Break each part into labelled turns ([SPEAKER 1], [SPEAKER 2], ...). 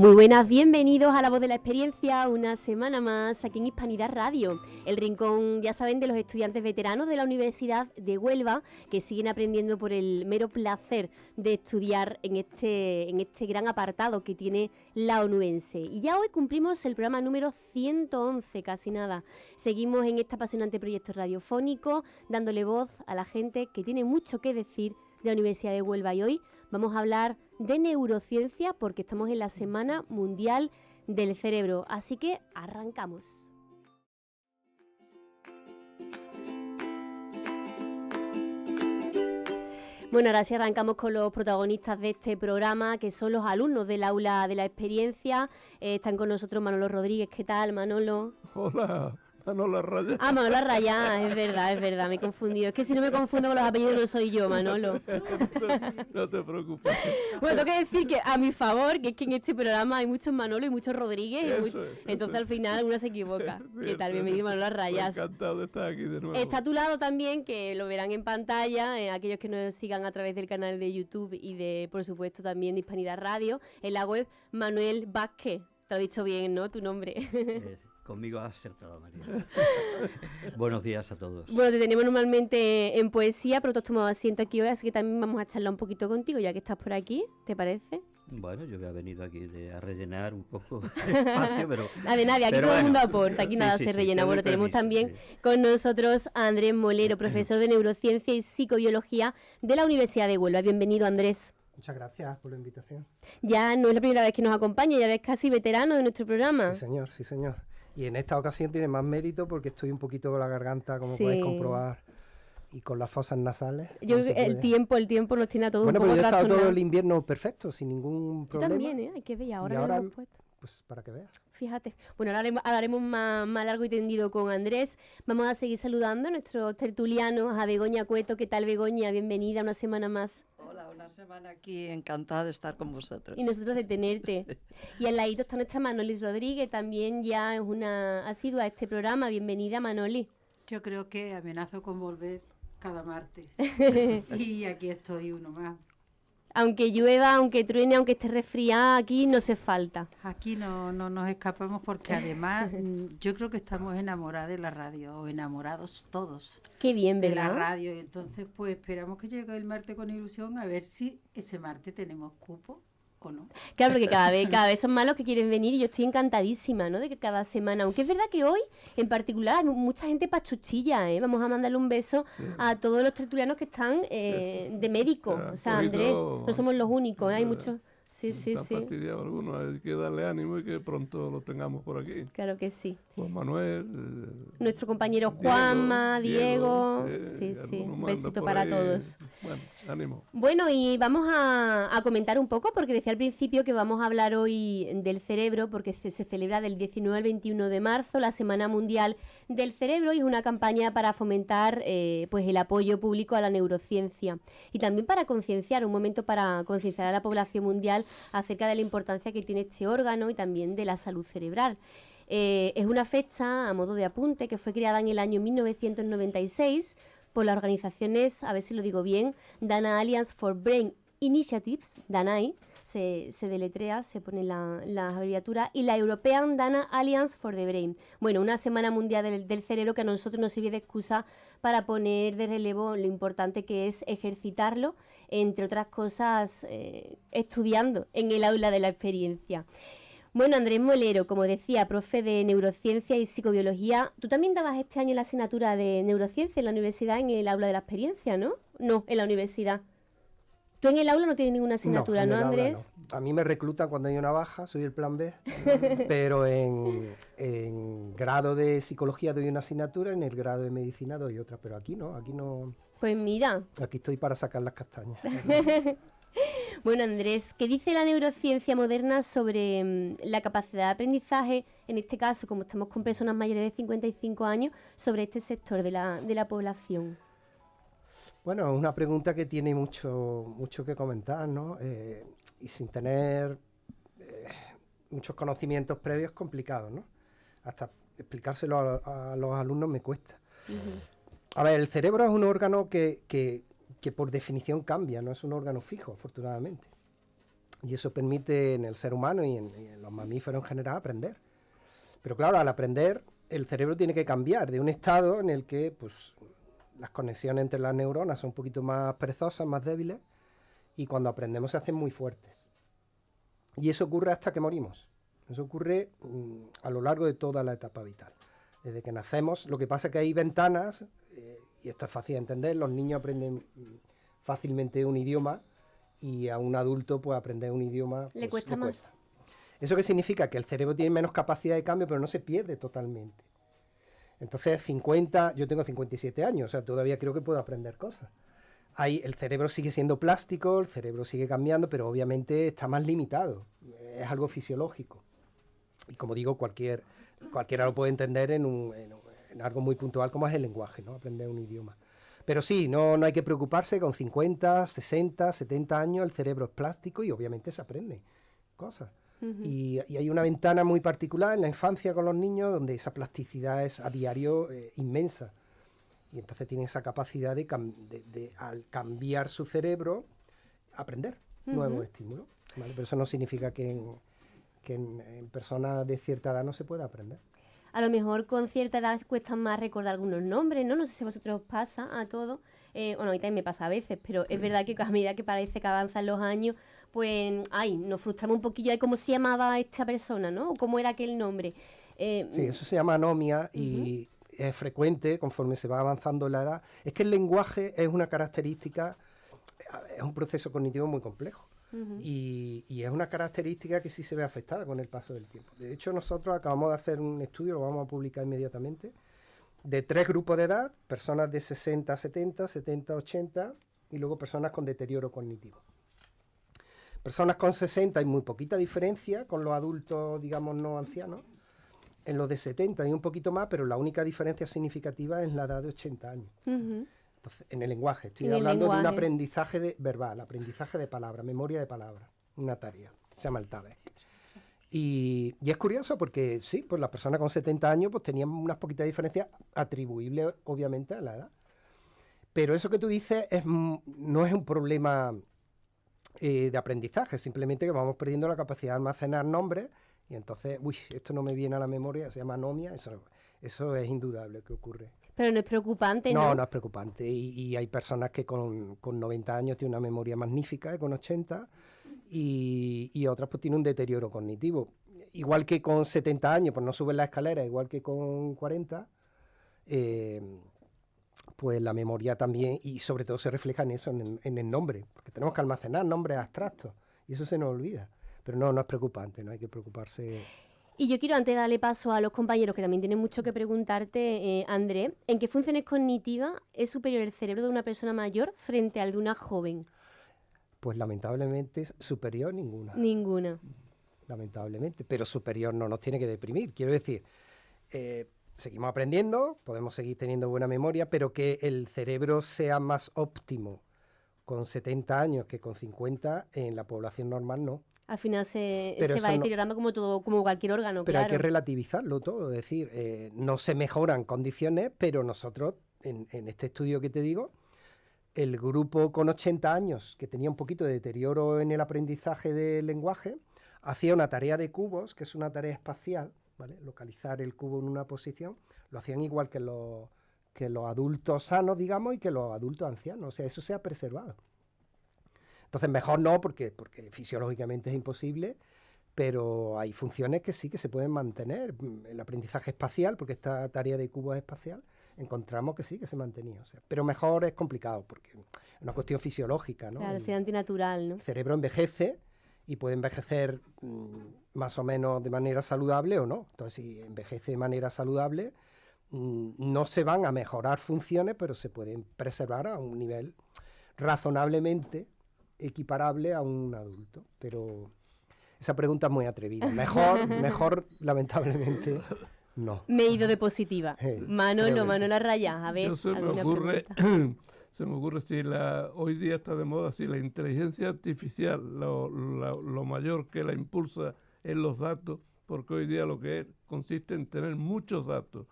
[SPEAKER 1] Muy buenas, bienvenidos a La Voz de la Experiencia, una semana más aquí en Hispanidad Radio, el rincón, ya saben, de los estudiantes veteranos de la Universidad de Huelva, que siguen aprendiendo por el mero placer de estudiar en este gran apartado que tiene la onubense. Y ya hoy cumplimos el programa número 111, casi nada. Seguimos en este apasionante proyecto radiofónico, dándole voz a la gente que tiene mucho que decir de la Universidad de Huelva, y hoy vamos a hablar de neurociencia porque estamos en la Semana Mundial del Cerebro, así que arrancamos. Bueno, ahora sí arrancamos con los protagonistas de este programa, que son los alumnos del aula de la experiencia. Están con nosotros Manolo Rodríguez. ¿Qué tal, Manolo?
[SPEAKER 2] Hola. Manolo Raya.
[SPEAKER 1] Ah, Manolo Raya, es verdad, me he confundido. Es que si no me confundo con los apellidos no soy yo, Manolo.
[SPEAKER 2] No te preocupes.
[SPEAKER 1] Bueno, tengo que decir que a mi favor, que es que en este programa hay muchos Manolo y muchos Rodríguez, entonces al final uno se equivoca. ¿Qué tal? Bienvenido, Manolo Rayas.
[SPEAKER 2] Encantado de estar aquí de nuevo.
[SPEAKER 1] Está a tu lado también, que lo verán en pantalla, aquellos que nos sigan a través del canal de YouTube y de, por supuesto, también de Hispanidad Radio, en la web, Manuel Vázquez. Te lo he dicho bien, ¿no? Tu nombre.
[SPEAKER 3] Conmigo has acertado, María. Buenos días a todos.
[SPEAKER 1] Bueno, te tenemos normalmente en poesía, pero tú has tomado asiento aquí hoy, así que también vamos a charlar un poquito contigo, ya que estás por aquí, ¿te parece?
[SPEAKER 3] Bueno, yo había venido aquí a rellenar un poco de espacio, pero...
[SPEAKER 1] De nadie, aquí todo el mundo aporta, aquí nada se rellena. Bueno, tenemos también con nosotros a Andrés Molero, profesor de Neurociencia y Psicobiología de la Universidad de Huelva. Bienvenido, Andrés.
[SPEAKER 4] Muchas gracias por la invitación.
[SPEAKER 1] Ya no es la primera vez que nos acompaña, ya eres casi veterano de nuestro programa.
[SPEAKER 4] Sí, señor, sí, señor. Y en esta ocasión tiene más mérito porque estoy un poquito con la garganta, como podéis comprobar, y con las fosas nasales.
[SPEAKER 1] Yo creo que el tiempo nos tiene a todos un poco
[SPEAKER 4] trastornados. Bueno, pero yo he estado todo el
[SPEAKER 1] trastornados.
[SPEAKER 4] invierno perfecto, sin ningún problema.
[SPEAKER 1] Yo también, ¿eh? Hay que ver,
[SPEAKER 4] Y
[SPEAKER 1] ahora
[SPEAKER 4] ahora,
[SPEAKER 1] lo hemos puesto.
[SPEAKER 4] pues para que veas.
[SPEAKER 1] Fíjate. Bueno, ahora hablaremos más largo y tendido con Andrés. Vamos a seguir saludando a nuestros tertulianos, a Begoña Cueto. ¿Qué tal, Begoña? Bienvenida una semana más.
[SPEAKER 5] Hola, una semana aquí, encantada de estar con vosotros.
[SPEAKER 1] Y nosotros de tenerte. Y al ladito está nuestra Manoli Rodríguez, también ya es una asidua a este programa. Bienvenida, Manoli.
[SPEAKER 6] Yo creo que amenazo con volver cada martes. Y aquí estoy uno más.
[SPEAKER 1] Aunque llueva, aunque truene, aunque esté resfriada, aquí no se falta.
[SPEAKER 6] Aquí no nos escapamos porque además yo creo que estamos enamorados de la radio, o enamorados todos.
[SPEAKER 1] Qué bien, ¿verdad?
[SPEAKER 6] De la radio. Y entonces pues esperamos que llegue el martes con ilusión a ver si ese martes tenemos cupo o no.
[SPEAKER 1] Claro, porque cada vez son más los que quieren venir y yo estoy encantadísima, ¿no? De que cada semana, aunque es verdad que hoy en particular hay mucha gente pachuchilla, ¿eh? Vamos a mandarle un beso a todos los tertulianos que están de médico. O sea, Andrés, no somos los únicos, ¿eh? Hay muchos... Sí.
[SPEAKER 2] Fastidiado alguno, hay que darle ánimo y que pronto lo tengamos por aquí.
[SPEAKER 1] Claro que sí.
[SPEAKER 2] Juan Manuel.
[SPEAKER 1] Nuestro compañero Juanma, Diego. Sí. Un besito para todos.
[SPEAKER 2] Bueno, ánimo.
[SPEAKER 1] Bueno, y vamos a comentar un poco, porque decía al principio que vamos a hablar hoy del cerebro, porque se celebra del 19 al 21 de marzo, la Semana Mundial del Cerebro, y es una campaña para fomentar pues el apoyo público a la neurociencia. Y también para concienciar, un momento para concienciar a la población mundial acerca de la importancia que tiene este órgano y también de la salud cerebral. Es una fecha, a modo de apunte, que fue creada en el año 1996 por las organizaciones, a ver si lo digo bien, Dana Alliance for Brain Initiatives, DANAI, se deletrea, se pone la abreviatura, y la European Dana Alliance for the Brain. Bueno, una semana mundial del cerebro que a nosotros nos sirve de excusa para poner de relevo lo importante que es ejercitarlo, entre otras cosas, estudiando en el aula de la experiencia. Bueno, Andrés Molero, como decía, profe de Neurociencia y Psicobiología, tú también dabas este año la asignatura de Neurociencia en la universidad, en el aula de la experiencia, ¿no? No, en la universidad. Tú en el aula no tienes ninguna asignatura, ¿no, Andrés?
[SPEAKER 4] No. A mí me reclutan cuando hay una baja, soy el plan B, pero en grado de psicología doy una asignatura, en el grado de medicina doy otra, pero aquí no.
[SPEAKER 1] Pues mira.
[SPEAKER 4] Aquí estoy para sacar las castañas.
[SPEAKER 1] Bueno, Andrés, ¿qué dice la neurociencia moderna sobre la capacidad de aprendizaje, en este caso, como estamos con personas mayores de 55 años, sobre este sector de la población?
[SPEAKER 4] Bueno, es una pregunta que tiene mucho que comentar, ¿no? Y sin tener muchos conocimientos previos, complicado, ¿no? Hasta explicárselo a los alumnos me cuesta. A ver, el cerebro es un órgano que por definición cambia, no es un órgano fijo, afortunadamente. Y eso permite en el ser humano y en los mamíferos en general aprender. Pero claro, al aprender, el cerebro tiene que cambiar de un estado en el que pues, las conexiones entre las neuronas son un poquito más perezosas, más débiles, y cuando aprendemos se hacen muy fuertes. Y eso ocurre hasta que morimos. Eso ocurre a lo largo de toda la etapa vital. Desde que nacemos, lo que pasa es que hay ventanas, y esto es fácil de entender, los niños aprenden fácilmente un idioma, y a un adulto pues aprender un idioma pues,
[SPEAKER 1] le cuesta más.
[SPEAKER 4] ¿Eso qué significa? Que el cerebro tiene menos capacidad de cambio, pero no se pierde totalmente. Entonces, yo tengo 57 años, o sea, todavía creo que puedo aprender cosas. El cerebro sigue siendo plástico, el cerebro sigue cambiando, pero obviamente está más limitado. Es algo fisiológico. Y como digo, cualquiera lo puede entender en algo muy puntual como es el lenguaje, ¿no? Aprender un idioma. Pero sí, no hay que preocuparse, con 50, 60, 70 años el cerebro es plástico y obviamente se aprende cosas. Y hay una ventana muy particular en la infancia con los niños donde esa plasticidad es a diario inmensa. Y entonces tienen esa capacidad de al cambiar su cerebro, aprender nuevos estímulos, ¿vale? Pero eso no significa que en personas de cierta edad no se pueda aprender.
[SPEAKER 1] A lo mejor con cierta edad cuesta más recordar algunos nombres, ¿no? No sé si a vosotros os pasa a todos. Bueno, a mí también me pasa a veces, pero es verdad que a medida que parece que avanzan los años, pues, nos frustramos un poquillo de cómo se llamaba esta persona, ¿no? O cómo era aquel nombre.
[SPEAKER 4] Sí, eso se llama anomia y es frecuente conforme se va avanzando la edad. Es que el lenguaje es una característica, es un proceso cognitivo muy complejo. Y es una característica que sí se ve afectada con el paso del tiempo. De hecho, nosotros acabamos de hacer un estudio, lo vamos a publicar inmediatamente, de 3 grupos de edad, personas de 60 a 70, 70 a 80, y luego personas con deterioro cognitivo. Personas con 60 hay muy poquita diferencia con los adultos, digamos, no ancianos. En los de 70 hay un poquito más, pero la única diferencia significativa es la edad de 80 años. Entonces, en el lenguaje, estoy hablando de un aprendizaje verbal, aprendizaje de palabra, memoria de palabra, una tarea, se llama el TABE. Y es curioso porque sí, pues las personas con 70 años pues tenían unas poquitas diferencias atribuibles obviamente a la edad. Pero eso que tú dices no es un problema de aprendizaje, simplemente que vamos perdiendo la capacidad de almacenar nombres y entonces, esto no me viene a la memoria, se llama anomia, eso es indudable que ocurre.
[SPEAKER 1] Pero no es preocupante, ¿no?
[SPEAKER 4] No es preocupante. Y hay personas que con 90 años tienen una memoria magnífica, con 80, y otras pues tienen un deterioro cognitivo. Igual que con 70 años, pues no suben la escalera, igual que con 40, pues la memoria también, y sobre todo se refleja en eso, en el nombre, porque tenemos que almacenar nombres abstractos, y eso se nos olvida. Pero no es preocupante, no hay que preocuparse.
[SPEAKER 1] Y yo quiero, antes de darle paso a los compañeros que también tienen mucho que preguntarte, André, ¿en qué funciones cognitivas es superior el cerebro de una persona mayor frente al de una joven?
[SPEAKER 4] Pues lamentablemente superior ninguna.
[SPEAKER 1] Ninguna.
[SPEAKER 4] Lamentablemente, pero superior no nos tiene que deprimir. Quiero decir, seguimos aprendiendo, podemos seguir teniendo buena memoria, pero que el cerebro sea más óptimo con 70 años que con 50 en la población normal no.
[SPEAKER 1] Al final se va deteriorando como cualquier órgano,
[SPEAKER 4] pero
[SPEAKER 1] claro.
[SPEAKER 4] Hay que relativizarlo todo, es decir, no se mejoran condiciones, pero nosotros, en este estudio que te digo, el grupo con 80 años, que tenía un poquito de deterioro en el aprendizaje del lenguaje, hacía una tarea de cubos, que es una tarea espacial, ¿vale? Localizar el cubo en una posición, lo hacían igual que los adultos sanos, digamos, y que los adultos ancianos, o sea, eso se ha preservado. Entonces, mejor no, porque fisiológicamente es imposible, pero hay funciones que sí que se pueden mantener. El aprendizaje espacial, porque esta tarea de cubo es espacial, encontramos que sí que se mantenía. O sea, pero mejor es complicado, porque es una cuestión fisiológica, ¿no?
[SPEAKER 1] Claro, es antinatural, ¿no?
[SPEAKER 4] El cerebro envejece y puede envejecer más o menos de manera saludable o no. Entonces, si envejece de manera saludable, no se van a mejorar funciones, pero se pueden preservar a un nivel razonablemente equiparable a un adulto, pero esa pregunta es muy atrevida. Mejor lamentablemente, no.
[SPEAKER 1] Me he ido de positiva. Manolo Raya, a ver.
[SPEAKER 2] Se me ocurre si hoy día está de moda, si la inteligencia artificial, lo mayor que la impulsa es los datos, porque hoy día lo que consiste en tener muchos datos,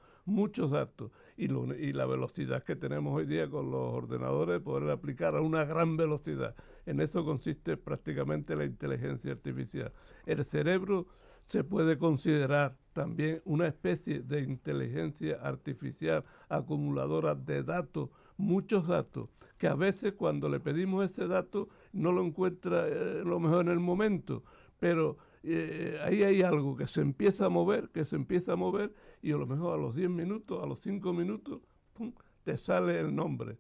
[SPEAKER 2] y la velocidad que tenemos hoy día con los ordenadores, poder aplicar a una gran velocidad. En eso consiste prácticamente la inteligencia artificial. El cerebro se puede considerar también una especie de inteligencia artificial acumuladora de datos, muchos datos, que a veces cuando le pedimos ese dato no lo encuentra lo mejor en el momento, pero ahí hay algo que se empieza a mover, y a lo mejor a los 10 minutos, a los 5 minutos, ¡pum!, te sale el nombre.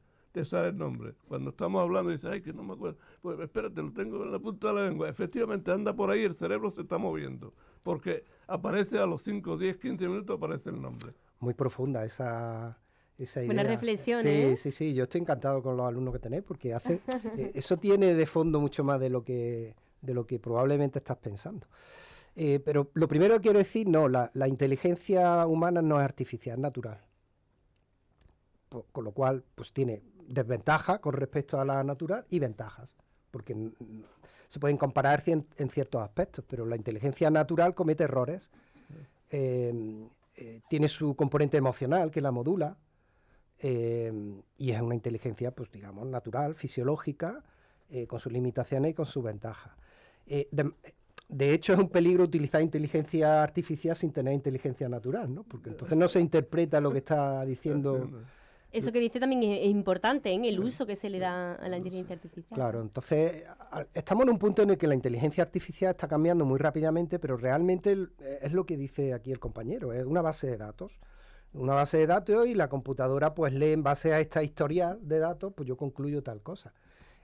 [SPEAKER 2] Cuando estamos hablando, dices, ay, que no me acuerdo. Pues espérate, lo tengo en la punta de la lengua. Efectivamente, anda por ahí, el cerebro se está moviendo. Porque aparece a los 5, 10, 15 minutos, aparece el nombre.
[SPEAKER 4] Muy profunda esa idea.
[SPEAKER 1] Buena reflexión,
[SPEAKER 4] sí,
[SPEAKER 1] ¿eh?
[SPEAKER 4] Sí, yo estoy encantado con los alumnos que tenéis, porque hace, eso tiene de fondo mucho más de lo que probablemente estás pensando. Pero lo primero que quiero decir, no, la inteligencia humana no es artificial, es natural. Con lo cual, pues tiene desventajas con respecto a la natural y ventajas, porque se pueden comparar en ciertos aspectos, pero la inteligencia natural comete errores, tiene su componente emocional que la modula, y es una inteligencia, pues digamos, natural, fisiológica, con sus limitaciones y con sus ventajas. De hecho, es un peligro utilizar inteligencia artificial sin tener inteligencia natural, ¿no? Porque entonces no se interpreta lo que está diciendo.
[SPEAKER 1] Eso que dice también es importante, en el uso que se le da a la inteligencia artificial.
[SPEAKER 4] Claro, entonces estamos en un punto en el que la inteligencia artificial está cambiando muy rápidamente, pero realmente es lo que dice aquí el compañero, es una base de datos. Una base de datos, y la computadora pues lee en base a esta historial de datos, pues yo concluyo tal cosa.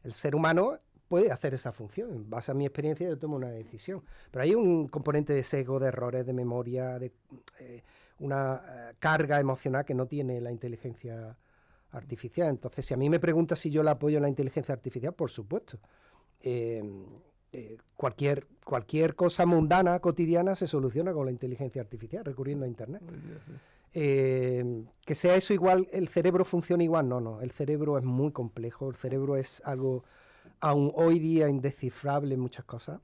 [SPEAKER 4] El ser humano puede hacer esa función, en base a mi experiencia yo tomo una decisión, pero hay un componente de sesgo, de errores, de memoria, de una carga emocional que no tiene la inteligencia artificial. Entonces, si a mí me preguntas si yo la apoyo en la inteligencia artificial, por supuesto. Cualquier cosa mundana, cotidiana, se soluciona con la inteligencia artificial, recurriendo a Internet. Que sea eso igual, el cerebro funciona igual, no, el cerebro es muy complejo, el cerebro es algo aún hoy día indescifrable en muchas cosas,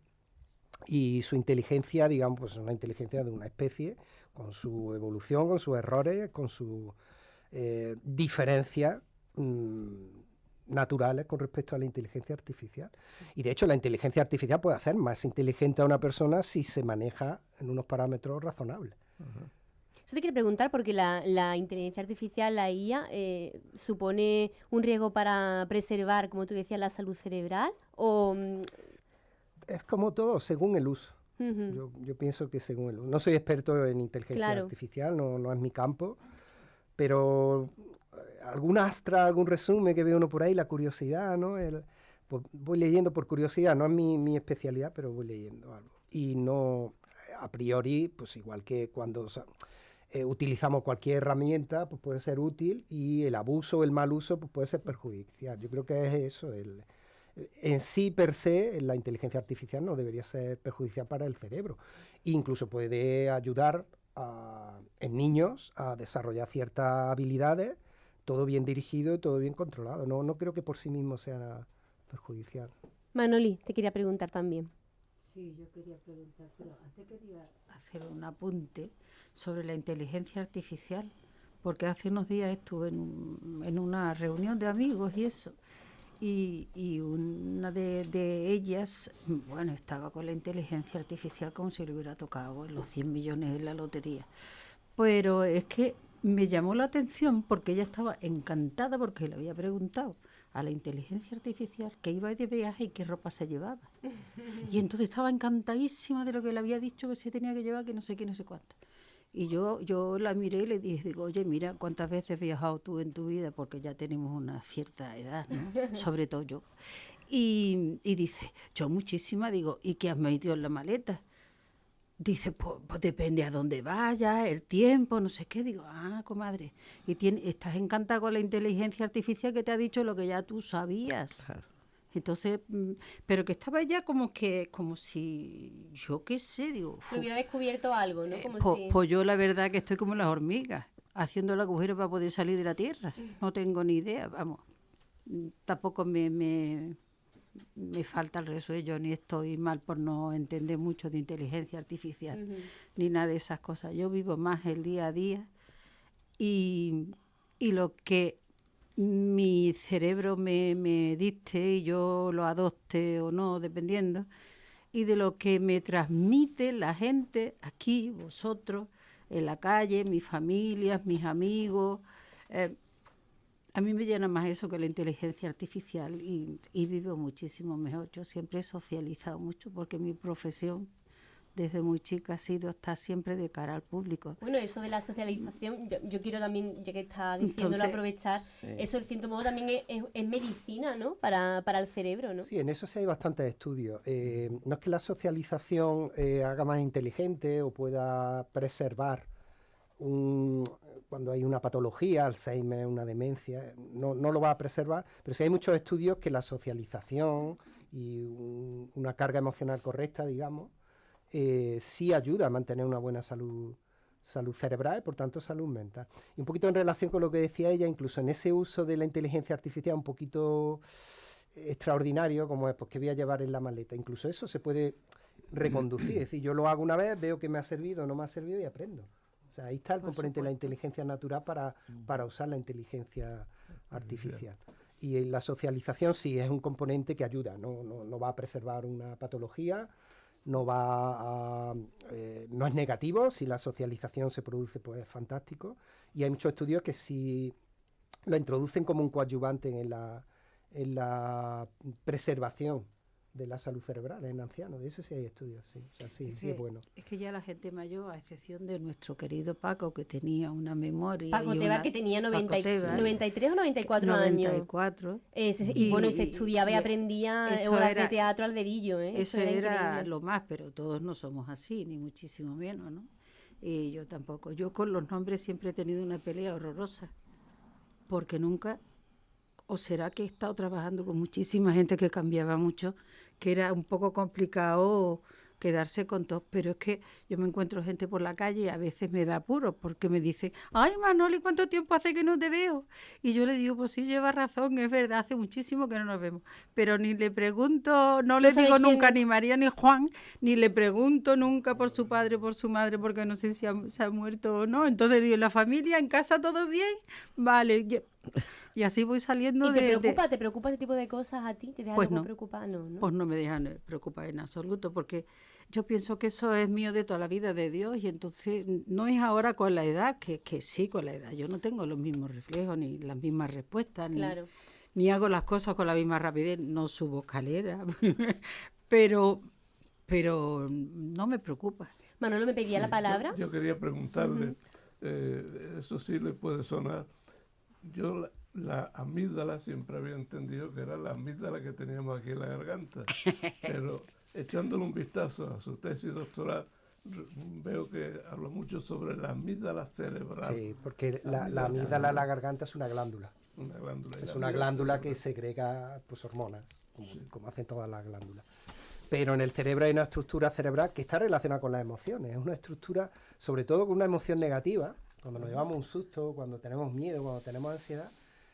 [SPEAKER 4] y su inteligencia, digamos, pues es una inteligencia de una especie, con su evolución, con sus errores, con sus diferencias naturales con respecto a la inteligencia artificial. Y de hecho la inteligencia artificial puede hacer más inteligente a una persona si se maneja en unos parámetros razonables.
[SPEAKER 1] Eso te quiero preguntar, porque la inteligencia artificial, la IA, supone un riesgo para preservar, como tú decías, la salud cerebral, o...
[SPEAKER 4] Es como todo, según el uso. Yo pienso que según el uso. No soy experto en inteligencia artificial, no es mi campo, pero algún astra, algún resumen que ve uno por ahí, la curiosidad, ¿no? Pues voy leyendo por curiosidad, no es mi especialidad, pero voy leyendo algo. Y no, a priori, pues igual que cuando utilizamos cualquier herramienta, pues puede ser útil, y el abuso, el mal uso, pues puede ser perjudicial. Yo creo que es eso, en sí per se, la inteligencia artificial no debería ser perjudicial para el cerebro. Incluso puede ayudar en niños a desarrollar ciertas habilidades, todo bien dirigido y todo bien controlado. No creo que por sí mismo sea perjudicial.
[SPEAKER 1] Manoli, te quería preguntar también.
[SPEAKER 6] Sí, yo quería preguntar, pero antes quería hacer un apunte sobre la inteligencia artificial, porque hace unos días estuve en una reunión de amigos y eso, y una de ellas, bueno, estaba con la inteligencia artificial como si le hubiera tocado los 100 millones en la lotería. Pero es que me llamó la atención porque ella estaba encantada, porque le había preguntado a la inteligencia artificial que iba de viaje y qué ropa se llevaba. Y entonces estaba encantadísima de lo que le había dicho que se tenía que llevar, que no sé qué, no sé cuánto. Y yo la miré y le dije, oye, mira, ¿cuántas veces has viajado tú en tu vida? Porque ya tenemos una cierta edad, ¿no? Sobre todo yo. Y dice, yo muchísima, digo, ¿y qué has metido en la maleta? Dice, pues depende a dónde vayas, el tiempo, no sé qué. Digo, comadre, y estás encantada con la inteligencia artificial que te ha dicho lo que ya tú sabías. Claro. Entonces, pero que estaba ya como si, yo qué sé, digo...
[SPEAKER 1] Que hubiera descubierto algo, ¿no?
[SPEAKER 6] Pues yo la verdad que estoy como las hormigas, haciendo el agujero para poder salir de la tierra. No tengo ni idea, vamos. Tampoco me falta el resuello, ni estoy mal por no entender mucho de inteligencia artificial, ni nada de esas cosas. Yo vivo más el día a día y y lo que mi cerebro me dicte y yo lo adopte o no, dependiendo, y de lo que me transmite la gente aquí, vosotros, en la calle, mis familias, mis amigos. A mí me llena más eso que la inteligencia artificial y vivo muchísimo mejor. Yo siempre he socializado mucho porque mi profesión desde muy chica ha sido estar siempre de cara al público.
[SPEAKER 1] Bueno, eso de la socialización, yo quiero también, ya que está diciéndolo, aprovechar, eso de cierto modo también es medicina, ¿no? Para el cerebro, ¿no?
[SPEAKER 4] Sí, en eso sí hay bastantes estudios. No es que la socialización haga más inteligente o pueda preservar cuando hay una patología, Alzheimer, una demencia, no lo va a preservar, pero sí hay muchos estudios que la socialización y una carga emocional correcta, digamos, sí ayuda a mantener una buena salud cerebral y por tanto salud mental. Y un poquito en relación con lo que decía ella, incluso en ese uso de la inteligencia artificial un poquito extraordinario, como es, pues que voy a llevar en la maleta, incluso eso se puede reconducir, es decir, yo lo hago una vez, veo que me ha servido o no me ha servido y aprendo. O sea, ahí está el componente de la inteligencia natural para usar la inteligencia artificial. Y la socialización sí es un componente que ayuda, no va a preservar una patología, no es negativo. Si la socialización se produce, pues es fantástico. Y hay muchos estudios que sí lo introducen como un coadyuvante en la preservación de la salud cerebral en ancianos. De eso sí hay estudios, sí. O sea, sí es bueno.
[SPEAKER 6] Es que ya la gente mayor, a excepción de nuestro querido Paco, que tenía una memoria...
[SPEAKER 1] Paco Tebas, que tenía 93 o 94 años.
[SPEAKER 6] 94.
[SPEAKER 1] Y bueno, y se estudiaba y aprendía obras de teatro al dedillo, ¿eh?
[SPEAKER 6] Eso era lo más, pero todos no somos así, ni muchísimo menos, ¿no? Y yo tampoco. Yo con los nombres siempre he tenido una pelea horrorosa, porque nunca... ¿O será que he estado trabajando con muchísima gente que cambiaba mucho, que era un poco complicado quedarse con todos? Pero es que yo me encuentro gente por la calle y a veces me da apuro porque me dicen, ay Manoli, ¿cuánto tiempo hace que no te veo? Y yo le digo, pues sí, lleva razón, es verdad, hace muchísimo que no nos vemos. Pero ni le pregunto, no le digo nunca ni María ni Juan, ni le pregunto nunca por su padre, por su madre, porque no sé si se ha muerto o no. Entonces digo, ¿la familia, en casa todo bien? Vale, y así voy saliendo
[SPEAKER 1] ¿Y te preocupa ese tipo de cosas a ti? ¿Te deja algo preocupar? No.
[SPEAKER 6] Pues no me dejan preocupar en absoluto, porque yo pienso que eso es mío de toda la vida, de Dios, y entonces no es ahora con la edad, que sí, con la edad. Yo no tengo los mismos reflejos, ni las mismas respuestas,
[SPEAKER 1] claro.
[SPEAKER 6] ni hago las cosas con la misma rapidez, no subo escaleras, pero no me preocupa.
[SPEAKER 1] Manolo, ¿me pedía la palabra?
[SPEAKER 2] Yo quería preguntarle, eso sí le puede sonar. Yo la amígdala siempre había entendido que era la amígdala que teníamos aquí en la garganta, pero echándole un vistazo a su tesis doctoral, veo que habla mucho sobre la amígdala cerebral.
[SPEAKER 4] Sí, porque la amígdala de la garganta es una glándula. Es una glándula que segrega pues, hormonas, como hacen todas las glándulas. Pero en el cerebro hay una estructura cerebral que está relacionada con las emociones. Es una estructura, sobre todo con una emoción negativa. Cuando nos llevamos un susto, cuando tenemos miedo, cuando tenemos ansiedad,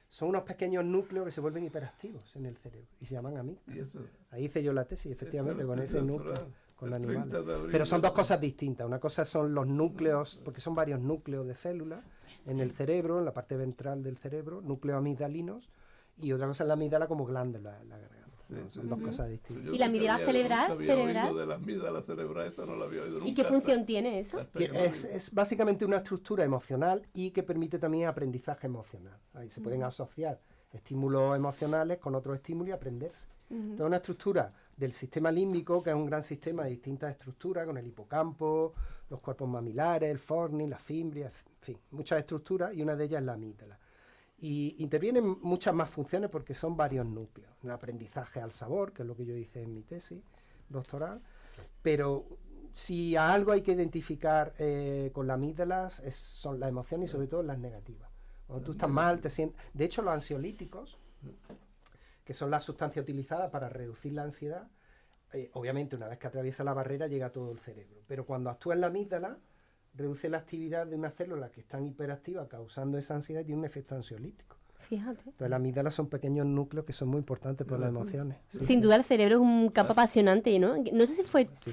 [SPEAKER 4] son unos pequeños núcleos que se vuelven hiperactivos en el cerebro y se llaman amígdalas. Ahí hice yo la tesis, efectivamente, con ese núcleo, con los animales. Pero son dos cosas distintas. Una cosa son los núcleos, porque son varios núcleos de células en el cerebro, en la parte ventral del cerebro, núcleos amigdalinos, y otra cosa es la amígdala como glándula en la garganta. Son dos cosas distintas.
[SPEAKER 1] ¿Y la amígdala cerebral?
[SPEAKER 2] De la amígdala cerebral, esa no la había oído nunca.
[SPEAKER 1] ¿Y qué función tiene eso?
[SPEAKER 4] Es básicamente una estructura emocional y que permite también aprendizaje emocional. Ahí se pueden asociar estímulos emocionales con otros estímulos y aprenderse. Entonces, una estructura del sistema límbico, que es un gran sistema de distintas estructuras, con el hipocampo, los cuerpos mamilares, el fornix, la fimbria, en fin, muchas estructuras, y una de ellas es la amígdala. Y intervienen muchas más funciones porque son varios núcleos. El aprendizaje al sabor, que es lo que yo hice en mi tesis doctoral, pero si a algo hay que identificar con la amígdala son las emociones y sobre todo las negativas. Cuando tú estás mal, te sientes... De hecho, los ansiolíticos, que son las sustancias utilizadas para reducir la ansiedad, obviamente una vez que atraviesa la barrera llega a todo el cerebro. Pero cuando actúa en la amígdala, reduce la actividad de una célula que están hiperactiva causando esa ansiedad y tiene un efecto ansiolítico.
[SPEAKER 1] Fíjate.
[SPEAKER 4] Entonces las amígdalas son pequeños núcleos que son muy importantes para las emociones.
[SPEAKER 1] Sin duda el cerebro es un campo apasionante, ¿no? No sé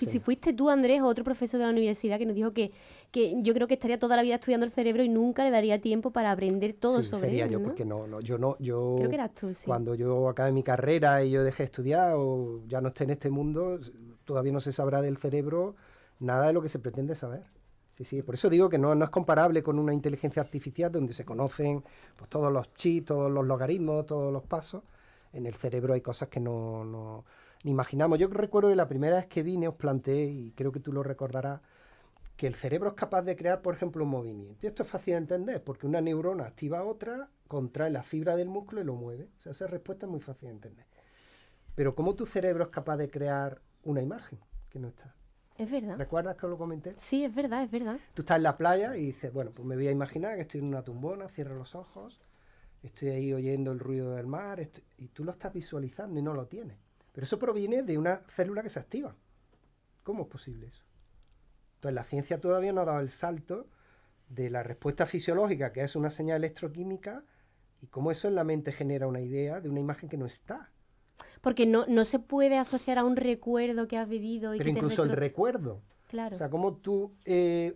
[SPEAKER 1] si fuiste tú, Andrés, o otro profesor de la universidad que nos dijo que que yo creo que estaría toda la vida estudiando el cerebro y nunca le daría tiempo para aprender todo
[SPEAKER 4] Sí,
[SPEAKER 1] sobre
[SPEAKER 4] sería
[SPEAKER 1] él,
[SPEAKER 4] yo,
[SPEAKER 1] ¿no?
[SPEAKER 4] porque yo
[SPEAKER 1] Creo que eras tú, sí.
[SPEAKER 4] cuando yo acabé mi carrera y yo dejé de estudiar o ya no esté en este mundo, todavía no se sabrá del cerebro nada de lo que se pretende saber. Sí, sí, por eso digo que no es comparable con una inteligencia artificial donde se conocen pues, todos los chips, todos los logaritmos, todos los pasos. En el cerebro hay cosas que no ni imaginamos. Yo recuerdo que la primera vez que vine os planteé, y creo que tú lo recordarás, que el cerebro es capaz de crear, por ejemplo, un movimiento. Y esto es fácil de entender, porque una neurona activa otra, contrae la fibra del músculo y lo mueve. O sea, esa respuesta es muy fácil de entender. Pero ¿cómo tu cerebro es capaz de crear una imagen que no está?
[SPEAKER 1] Es verdad.
[SPEAKER 4] ¿Recuerdas que os lo comenté?
[SPEAKER 1] Sí, es verdad, es verdad.
[SPEAKER 4] Tú estás en la playa y dices, bueno, pues me voy a imaginar que estoy en una tumbona, cierro los ojos, estoy ahí oyendo el ruido del mar, y tú lo estás visualizando y no lo tienes. Pero eso proviene de una célula que se activa. ¿Cómo es posible eso? Entonces la ciencia todavía no ha dado el salto de la respuesta fisiológica, que es una señal electroquímica, y cómo eso en la mente genera una idea de una imagen que no está.
[SPEAKER 1] Porque no se puede asociar a un recuerdo que has vivido y
[SPEAKER 4] Pero
[SPEAKER 1] que te
[SPEAKER 4] incluso el
[SPEAKER 1] retro-
[SPEAKER 4] recuerdo.
[SPEAKER 1] Claro,
[SPEAKER 4] O sea, como tú,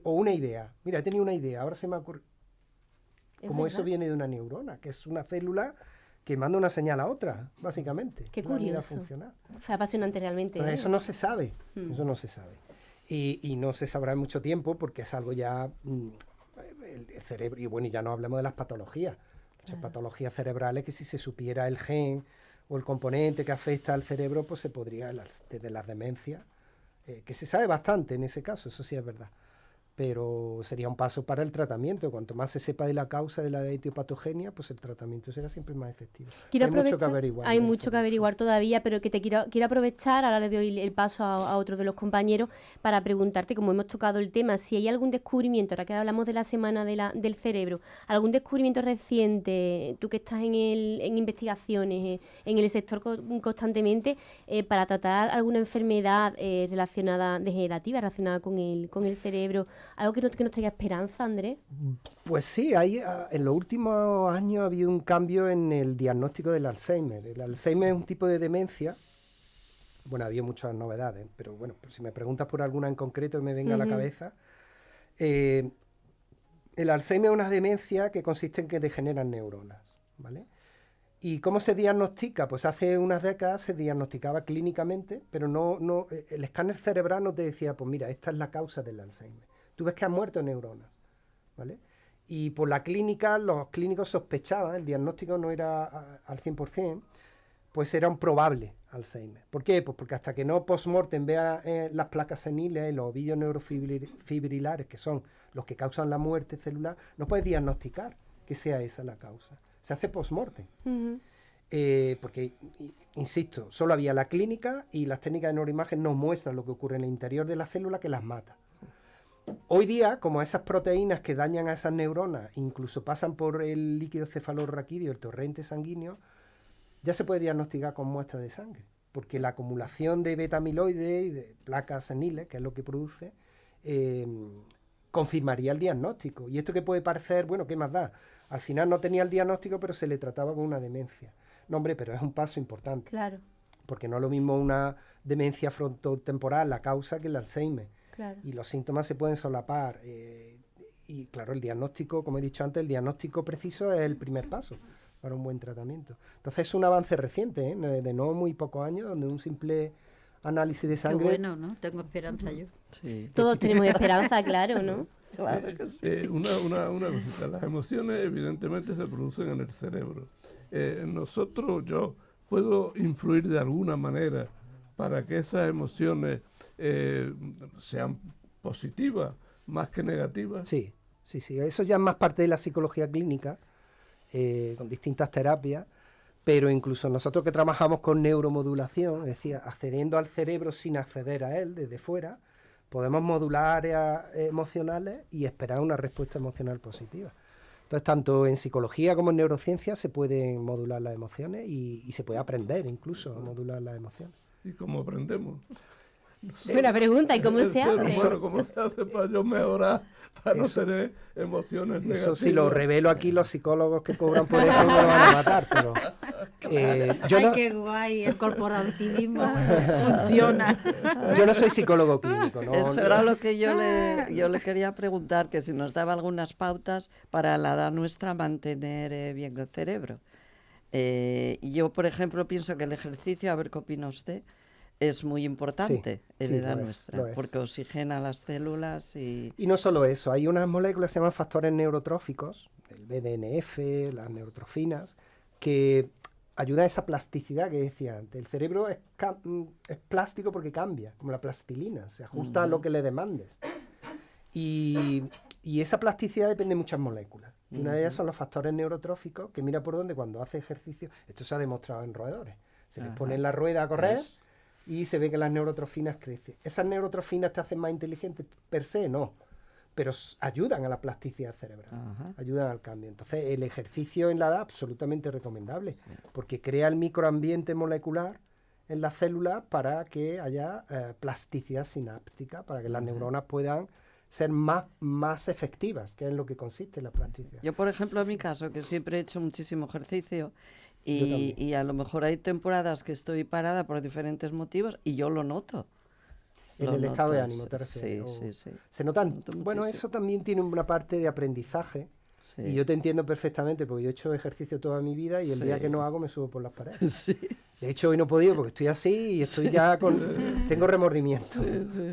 [SPEAKER 4] o una idea. Mira, he tenido una idea, ahora se me ocurre.
[SPEAKER 1] es
[SPEAKER 4] Como eso
[SPEAKER 1] verdad.
[SPEAKER 4] viene de una neurona, que es una célula que manda una señal a otra, básicamente.
[SPEAKER 1] Qué
[SPEAKER 4] una unidad
[SPEAKER 1] curioso.
[SPEAKER 4] funcional.
[SPEAKER 1] Fue apasionante realmente.
[SPEAKER 4] Entonces,
[SPEAKER 1] ¿eh?
[SPEAKER 4] eso no se sabe,
[SPEAKER 1] Mm.
[SPEAKER 4] eso no se sabe. Y no se sabrá en mucho tiempo porque es algo ya, el cerebro, y bueno, y ya no hablemos de las patologías. Muchas patologías cerebrales que si se supiera el gen o el componente que afecta al cerebro, pues se podría, desde las demencias, que se sabe bastante en ese caso, eso sí es verdad. Pero sería un paso para el tratamiento. Cuanto más se sepa de la causa de la etiopatogenia, pues el tratamiento será siempre más efectivo.
[SPEAKER 1] Quiero
[SPEAKER 4] Hay mucho que
[SPEAKER 1] aprovechar-
[SPEAKER 4] averiguar.
[SPEAKER 1] hay
[SPEAKER 4] en
[SPEAKER 1] mucho
[SPEAKER 4] esto.
[SPEAKER 1] que averiguar todavía, pero que te quiero aprovechar, ahora le doy el paso a otro de los compañeros, para preguntarte, como hemos tocado el tema, si hay algún descubrimiento, ahora que hablamos de la semana del cerebro, algún descubrimiento reciente, tú que estás en investigaciones, en el sector constantemente, para tratar alguna enfermedad relacionada, degenerativa, relacionada con el cerebro, algo que nos traiga esperanza, Andrés.
[SPEAKER 4] Pues sí, en los últimos años ha habido un cambio en el diagnóstico del Alzheimer. El Alzheimer es un tipo de demencia. Bueno, ha habido muchas novedades, pero bueno, pues si me preguntas por alguna en concreto que me venga a la
[SPEAKER 1] Ujú.
[SPEAKER 4] cabeza. El Alzheimer es una demencia que consiste en que degeneran neuronas, ¿vale? ¿Y cómo se diagnostica? Pues hace unas décadas se diagnosticaba clínicamente, pero el escáner cerebral no te decía, pues mira, esta es la causa del Alzheimer. Tú ves que han muerto neuronas, ¿vale? Y por la clínica, los clínicos sospechaban, el diagnóstico no era al 100%, pues era un probable Alzheimer. ¿Por qué? Pues porque hasta que no post-mortem vea las placas seniles y los ovillos neurofibrilares, que son los que causan la muerte celular, no puedes diagnosticar que sea esa la causa. Se hace post-mortem.
[SPEAKER 1] Ujú.
[SPEAKER 4] Porque, insisto, solo había la clínica y las técnicas de neuroimagen nos muestran lo que ocurre en el interior de la célula que las mata. Hoy día, como esas proteínas que dañan a esas neuronas incluso pasan por el líquido cefalorraquídeo, el torrente sanguíneo, ya se puede diagnosticar con muestras de sangre, porque la acumulación de beta-amiloide y de placas seniles, que es lo que produce, confirmaría el diagnóstico. ¿Y esto qué puede parecer? Bueno, ¿qué más da? Al final no tenía el diagnóstico, pero se le trataba con una demencia. No, hombre, pero es un paso importante,
[SPEAKER 1] Claro,
[SPEAKER 4] porque no es lo mismo una demencia frontotemporal, la causa, que el Alzheimer.
[SPEAKER 1] claro.
[SPEAKER 4] Y los síntomas se pueden solapar. Y claro, el diagnóstico, como he dicho antes, el diagnóstico preciso es el primer paso para un buen tratamiento. Entonces es un avance reciente, de no muy pocos años, donde un simple análisis de
[SPEAKER 6] Qué
[SPEAKER 4] sangre...
[SPEAKER 6] bueno, ¿no? Tengo esperanza yo.
[SPEAKER 5] Sí,
[SPEAKER 1] Todos tenemos esperanza, claro, ¿no?
[SPEAKER 5] claro que sí.
[SPEAKER 2] Una cosita, las emociones evidentemente se producen en el cerebro. Yo puedo influir de alguna manera para que esas emociones sean positivas más que negativas.
[SPEAKER 4] Sí, sí, sí. Eso ya es más parte de la psicología clínica, con distintas terapias, pero incluso nosotros que trabajamos con neuromodulación, es decir, accediendo al cerebro sin acceder a él desde fuera, podemos modular áreas emocionales y esperar una respuesta emocional positiva. Entonces, tanto en psicología como en neurociencia se pueden modular las emociones y se puede aprender incluso a modular las emociones.
[SPEAKER 2] ¿Y cómo aprendemos?
[SPEAKER 1] Buena pregunta, ¿y cómo se hace?
[SPEAKER 2] Bueno, ¿cómo se hace para yo mejorar, para no tener emociones negativas?
[SPEAKER 4] Eso si lo revelo aquí, los psicólogos que cobran por eso me van a matar, pero... yo
[SPEAKER 6] Ay,
[SPEAKER 4] no,
[SPEAKER 6] qué guay, el corporativismo funciona.
[SPEAKER 4] yo no soy psicólogo clínico, ¿no?
[SPEAKER 5] Eso era lo que yo le quería preguntar, que si nos daba algunas pautas para la edad nuestra mantener bien el cerebro. Yo, por ejemplo, pienso que el ejercicio, a ver qué opina usted, es muy importante en la edad nuestra, porque oxigena las células y...
[SPEAKER 4] Y no solo eso, hay unas moléculas que se llaman factores neurotróficos, el BDNF, las neurotrofinas, que ayudan a esa plasticidad que decía antes. El cerebro es plástico porque cambia, como la plastilina, se ajusta a lo que le demandes. Y esa plasticidad depende de muchas moléculas. Y una de ellas son los factores neurotróficos, que mira por dónde cuando hace ejercicio, esto se ha demostrado en roedores, se les pone en la rueda a correr y se ve que las neurotrofinas crecen. ¿Esas neurotrofinas te hacen más inteligente per se? No, pero ayudan a la plasticidad cerebral, ayudan al cambio. Entonces el ejercicio en la edad absolutamente recomendable, porque crea el microambiente molecular en las células para que haya plasticidad sináptica, para que las neuronas puedan ser más efectivas, que es en lo que consiste la plasticidad.
[SPEAKER 5] Yo, por ejemplo, en mi caso, que siempre he hecho muchísimo ejercicio y a lo mejor hay temporadas que estoy parada por diferentes motivos y yo lo noto.
[SPEAKER 4] En el estado de ánimo, te refieres.
[SPEAKER 5] Sí.
[SPEAKER 4] Se notan.
[SPEAKER 5] Noto
[SPEAKER 4] Bueno,
[SPEAKER 5] muchísimo.
[SPEAKER 4] eso también tiene una parte de aprendizaje.
[SPEAKER 5] Sí.
[SPEAKER 4] Y yo te entiendo perfectamente, porque yo he hecho ejercicio toda mi vida y el día
[SPEAKER 5] Sí.
[SPEAKER 4] que no hago me subo por las paredes.
[SPEAKER 5] Sí,
[SPEAKER 4] De hecho, hoy no he podido porque estoy así y estoy ya tengo remordimiento.
[SPEAKER 5] sí.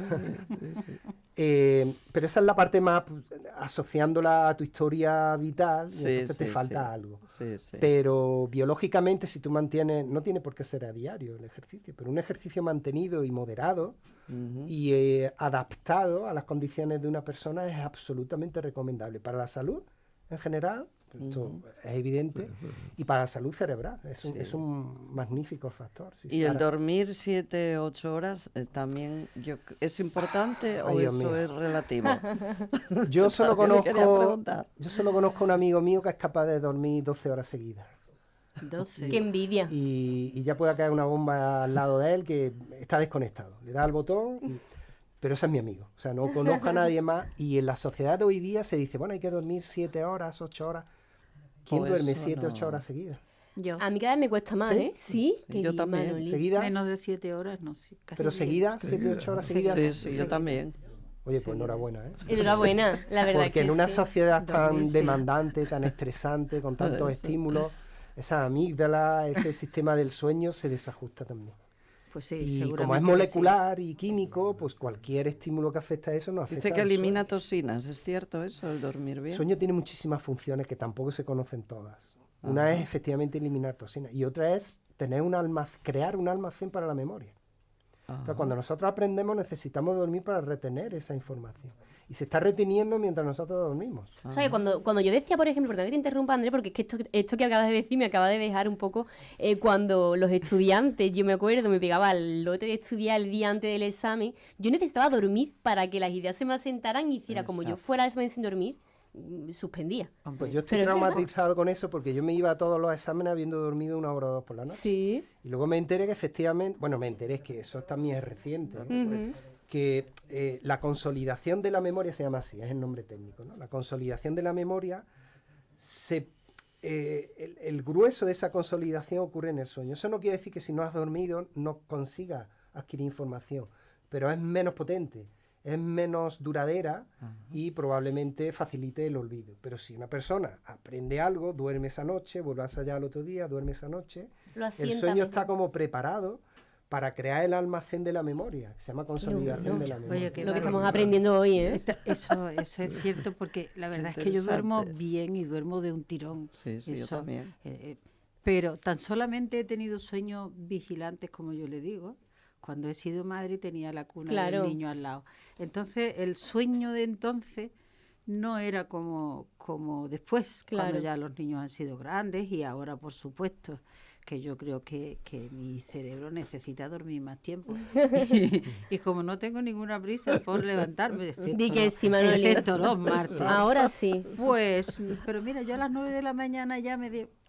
[SPEAKER 4] Pero esa es la parte más, pues, asociándola a tu historia vital, y entonces te falta algo.
[SPEAKER 5] Sí.
[SPEAKER 4] Pero biológicamente, si tú mantienes, no tiene por qué ser a diario el ejercicio, pero un ejercicio mantenido y moderado y adaptado a las condiciones de una persona es absolutamente recomendable para la salud en general. Esto es evidente, y para la salud cerebral es un magnífico factor. Sí,
[SPEAKER 5] ¿Y el dormir 7, 8 horas también es importante o
[SPEAKER 4] Ay, Dios
[SPEAKER 5] eso
[SPEAKER 4] mío.
[SPEAKER 5] es relativo?
[SPEAKER 4] Yo solo
[SPEAKER 5] También le quería
[SPEAKER 4] conozco
[SPEAKER 5] preguntar.
[SPEAKER 4] a un amigo mío que es capaz de dormir 12 horas seguidas.
[SPEAKER 6] 12.
[SPEAKER 1] Qué envidia.
[SPEAKER 4] Y ya puede caer una bomba al lado de él que está desconectado. Le da al botón, pero ese es mi amigo. O sea, no conozco a nadie más. Y en la sociedad de hoy día se dice, bueno, hay que dormir 7 horas, 8 horas. ¿Quién
[SPEAKER 5] Pues
[SPEAKER 4] duerme
[SPEAKER 5] eso
[SPEAKER 4] 7,
[SPEAKER 5] no.
[SPEAKER 4] 8 horas seguidas?
[SPEAKER 6] Yo,
[SPEAKER 1] A mí cada vez me cuesta más,
[SPEAKER 4] ¿Sí?
[SPEAKER 1] ¿eh? Sí,
[SPEAKER 5] Yo
[SPEAKER 1] que di,
[SPEAKER 5] también.
[SPEAKER 1] Manoli.
[SPEAKER 4] ¿Seguidas?
[SPEAKER 6] menos de 7 horas, no, sí, casi
[SPEAKER 4] ¿Pero
[SPEAKER 6] siempre.
[SPEAKER 4] seguidas? 7, 8 horas seguidas?
[SPEAKER 5] Sí, yo también.
[SPEAKER 4] Oye, pues enhorabuena, ¿eh?
[SPEAKER 1] Enhorabuena, la verdad
[SPEAKER 4] Porque
[SPEAKER 1] que
[SPEAKER 4] en una
[SPEAKER 1] sí.
[SPEAKER 4] sociedad tan
[SPEAKER 6] Dormir, sí.
[SPEAKER 4] demandante, tan estresante, con tantos
[SPEAKER 5] Eso.
[SPEAKER 4] estímulos, esa amígdala, ese sistema del sueño se desajusta también.
[SPEAKER 6] Pues sí,
[SPEAKER 4] Y
[SPEAKER 6] seguramente
[SPEAKER 4] como es
[SPEAKER 6] que
[SPEAKER 4] molecular y químico, pues cualquier estímulo que afecta a eso nos afecta
[SPEAKER 5] Dice que
[SPEAKER 4] al
[SPEAKER 5] elimina
[SPEAKER 4] sueño.
[SPEAKER 5] toxinas, ¿es cierto eso, el dormir
[SPEAKER 4] El
[SPEAKER 5] bien?
[SPEAKER 4] sueño tiene muchísimas funciones que tampoco se conocen todas. Una es efectivamente eliminar toxinas y otra es crear un almacén para la memoria. Pero cuando nosotros aprendemos necesitamos dormir para retener esa información. Y se está reteniendo mientras nosotros dormimos.
[SPEAKER 1] O sea, que cuando yo decía, por ejemplo, perdón que te interrumpa, André, porque es que esto que acabas de decir me acaba de dejar un poco cuando los estudiantes, yo me acuerdo, me pegaba al lote de estudiar el día antes del examen, yo necesitaba dormir para que las ideas se me asentaran y hiciera como yo
[SPEAKER 5] Exacto.
[SPEAKER 1] fuera al examen sin dormir, suspendía.
[SPEAKER 4] Pues yo estoy
[SPEAKER 1] Pero es verdad.
[SPEAKER 4] traumatizado con eso porque yo me iba a todos los exámenes habiendo dormido 1 hora o 2 por la noche.
[SPEAKER 1] Sí.
[SPEAKER 4] Y luego me enteré que efectivamente, bueno, me enteré que eso también es reciente, ¿no? Que la consolidación de la memoria se llama así, es el nombre técnico, ¿no? La consolidación de la memoria, el grueso de esa consolidación ocurre en el sueño. Eso no quiere decir que si no has dormido no consigas adquirir información, pero es menos potente, es menos duradera y probablemente facilite el olvido. Pero si una persona aprende algo, duerme esa noche, vuelve a ensayar al otro día, duerme esa noche,
[SPEAKER 1] Lo
[SPEAKER 4] el
[SPEAKER 1] asienta
[SPEAKER 4] sueño
[SPEAKER 1] mejor.
[SPEAKER 4] está como preparado para crear el almacén de la memoria, que se llama consolidación de la memoria.
[SPEAKER 6] Oye, qué
[SPEAKER 1] Lo que
[SPEAKER 6] bárbaro.
[SPEAKER 1] estamos aprendiendo hoy, ¿eh?
[SPEAKER 6] Eso es cierto, porque la verdad es que yo duermo
[SPEAKER 5] Interesante.
[SPEAKER 6] bien y duermo de un tirón.
[SPEAKER 5] Sí, yo
[SPEAKER 6] Eso,
[SPEAKER 5] también.
[SPEAKER 6] Pero tan solamente he tenido sueños vigilantes, como yo le digo, cuando he sido madre y tenía la cuna
[SPEAKER 1] Claro.
[SPEAKER 6] del niño al lado. Entonces, el sueño de entonces no era como después,
[SPEAKER 1] Claro.
[SPEAKER 6] cuando ya los niños han sido grandes y ahora, por supuesto, que yo creo que mi cerebro necesita dormir más tiempo. Y como no tengo ninguna prisa por levantarme,
[SPEAKER 1] Di que sí, Manoli.
[SPEAKER 6] excepto los martes,
[SPEAKER 1] Ahora sí.
[SPEAKER 6] pues, pero mira, yo a las 9 de la mañana ya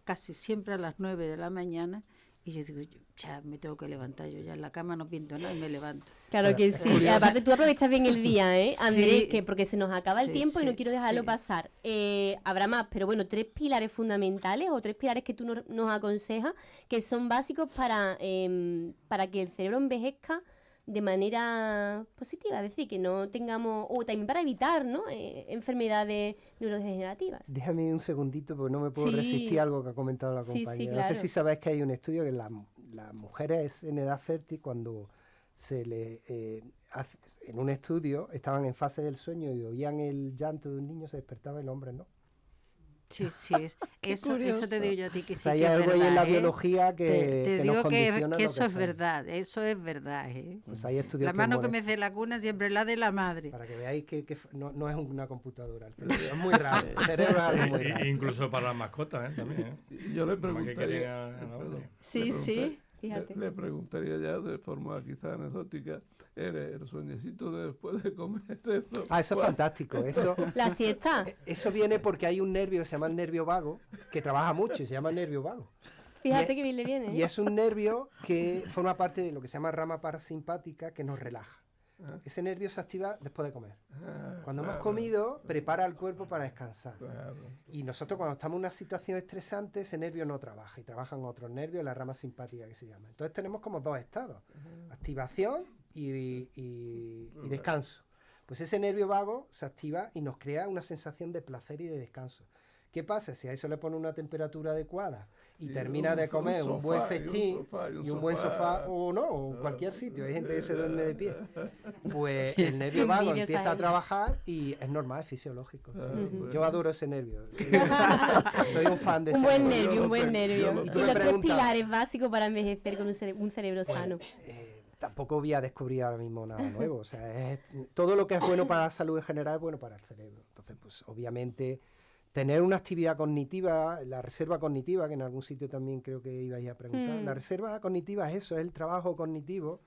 [SPEAKER 6] casi siempre a las 9 de la mañana, Y yo digo, ya me tengo que levantar, yo ya en la cama no pinto nada y me levanto.
[SPEAKER 1] Claro que sí. Y aparte tú aprovechas bien el día, ¿eh, Andrés?
[SPEAKER 6] Sí.
[SPEAKER 1] Que porque se nos acaba el
[SPEAKER 6] Sí,
[SPEAKER 1] tiempo y no
[SPEAKER 6] sí,
[SPEAKER 1] quiero dejarlo
[SPEAKER 6] sí.
[SPEAKER 1] pasar. Habrá más, pero bueno, 3 pilares fundamentales o 3 pilares que tú nos aconsejas que son básicos para que el cerebro envejezca de manera positiva, es decir, que no tengamos, o también para evitar, ¿no? Enfermedades neurodegenerativas.
[SPEAKER 4] Déjame un segundito porque no me puedo
[SPEAKER 1] Sí.
[SPEAKER 4] resistir a algo que ha comentado la
[SPEAKER 1] Sí, sí,
[SPEAKER 4] compañera. No
[SPEAKER 1] claro.
[SPEAKER 4] sé si sabéis que hay un estudio que las mujeres en edad fértil, cuando se le en un estudio estaban en fase del sueño y oían el llanto de un niño, se despertaba, el hombre no.
[SPEAKER 6] Sí, sí,
[SPEAKER 5] Qué
[SPEAKER 6] eso
[SPEAKER 5] curioso.
[SPEAKER 6] te digo yo a ti que
[SPEAKER 4] O
[SPEAKER 6] sí
[SPEAKER 4] sea, hay
[SPEAKER 6] que es
[SPEAKER 4] algo ahí
[SPEAKER 6] verdad,
[SPEAKER 4] en la
[SPEAKER 6] ¿eh?
[SPEAKER 4] biología que
[SPEAKER 6] Te
[SPEAKER 4] nos
[SPEAKER 6] digo
[SPEAKER 4] condiciona
[SPEAKER 6] que
[SPEAKER 4] lo
[SPEAKER 6] eso es
[SPEAKER 4] somos.
[SPEAKER 6] verdad, eso es verdad, ¿eh?
[SPEAKER 4] Pues hay estudios
[SPEAKER 6] La
[SPEAKER 4] que
[SPEAKER 6] mano que
[SPEAKER 4] mueren.
[SPEAKER 6] mece la cuna siempre es la de la madre.
[SPEAKER 4] Para que veáis que no es una computadora. El cerebro es muy raro. El cerebro es algo muy raro.
[SPEAKER 7] Incluso para las mascotas, también.
[SPEAKER 2] Y yo le
[SPEAKER 7] Más que querían
[SPEAKER 2] preguntaría,
[SPEAKER 7] a la
[SPEAKER 2] perdón,
[SPEAKER 7] madre.
[SPEAKER 1] Sí, sí, fíjate.
[SPEAKER 2] le preguntaría ya de forma quizás anecdótica, el sueñecito de después de comer eso.
[SPEAKER 4] Ah, eso es fantástico.
[SPEAKER 1] La siesta.
[SPEAKER 4] Eso viene porque hay un nervio que se llama el nervio vago, que trabaja mucho y se llama nervio vago.
[SPEAKER 1] Fíjate
[SPEAKER 4] Y
[SPEAKER 1] que bien le viene.
[SPEAKER 4] Y es un nervio que forma parte de lo que se llama rama parasimpática, que nos relaja. Ese nervio se activa después de comer. Cuando hemos comido, prepara el cuerpo para descansar.
[SPEAKER 2] Claro.
[SPEAKER 4] Y nosotros cuando estamos en una situación estresante, ese nervio no trabaja y trabajan otros nervios, la rama simpática que se llama. Entonces tenemos como 2 estados, activación y descanso. Pues ese nervio vago se activa y nos crea una sensación de placer y de descanso. ¿Qué pasa? Si a eso le pone una temperatura adecuada y termina de comer un buen festín y un buen sofá, o no, o cualquier sitio, hay gente que se duerme de pie, pues el nervio vago
[SPEAKER 1] Envidias a
[SPEAKER 4] empieza a
[SPEAKER 1] él.
[SPEAKER 4] trabajar y es normal, es fisiológico. Sí, sí.
[SPEAKER 2] pues.
[SPEAKER 4] Yo adoro ese nervio. Soy un fan de ese
[SPEAKER 1] Un buen
[SPEAKER 4] nervio.
[SPEAKER 1] nervio, un buen
[SPEAKER 2] Yo
[SPEAKER 1] nervio.
[SPEAKER 2] lo
[SPEAKER 1] Y
[SPEAKER 2] tengo.
[SPEAKER 1] los 3
[SPEAKER 4] Pregunta.
[SPEAKER 1] pilares básicos para envejecer con un cerebro sano.
[SPEAKER 4] Tampoco voy a descubrir ahora mismo nada nuevo. O sea, todo lo que es bueno para la salud en general es bueno para el cerebro. Entonces, pues obviamente, tener una actividad cognitiva, la reserva cognitiva, que en algún sitio también creo que ibais a preguntar. La reserva cognitiva es eso, es el trabajo cognitivo.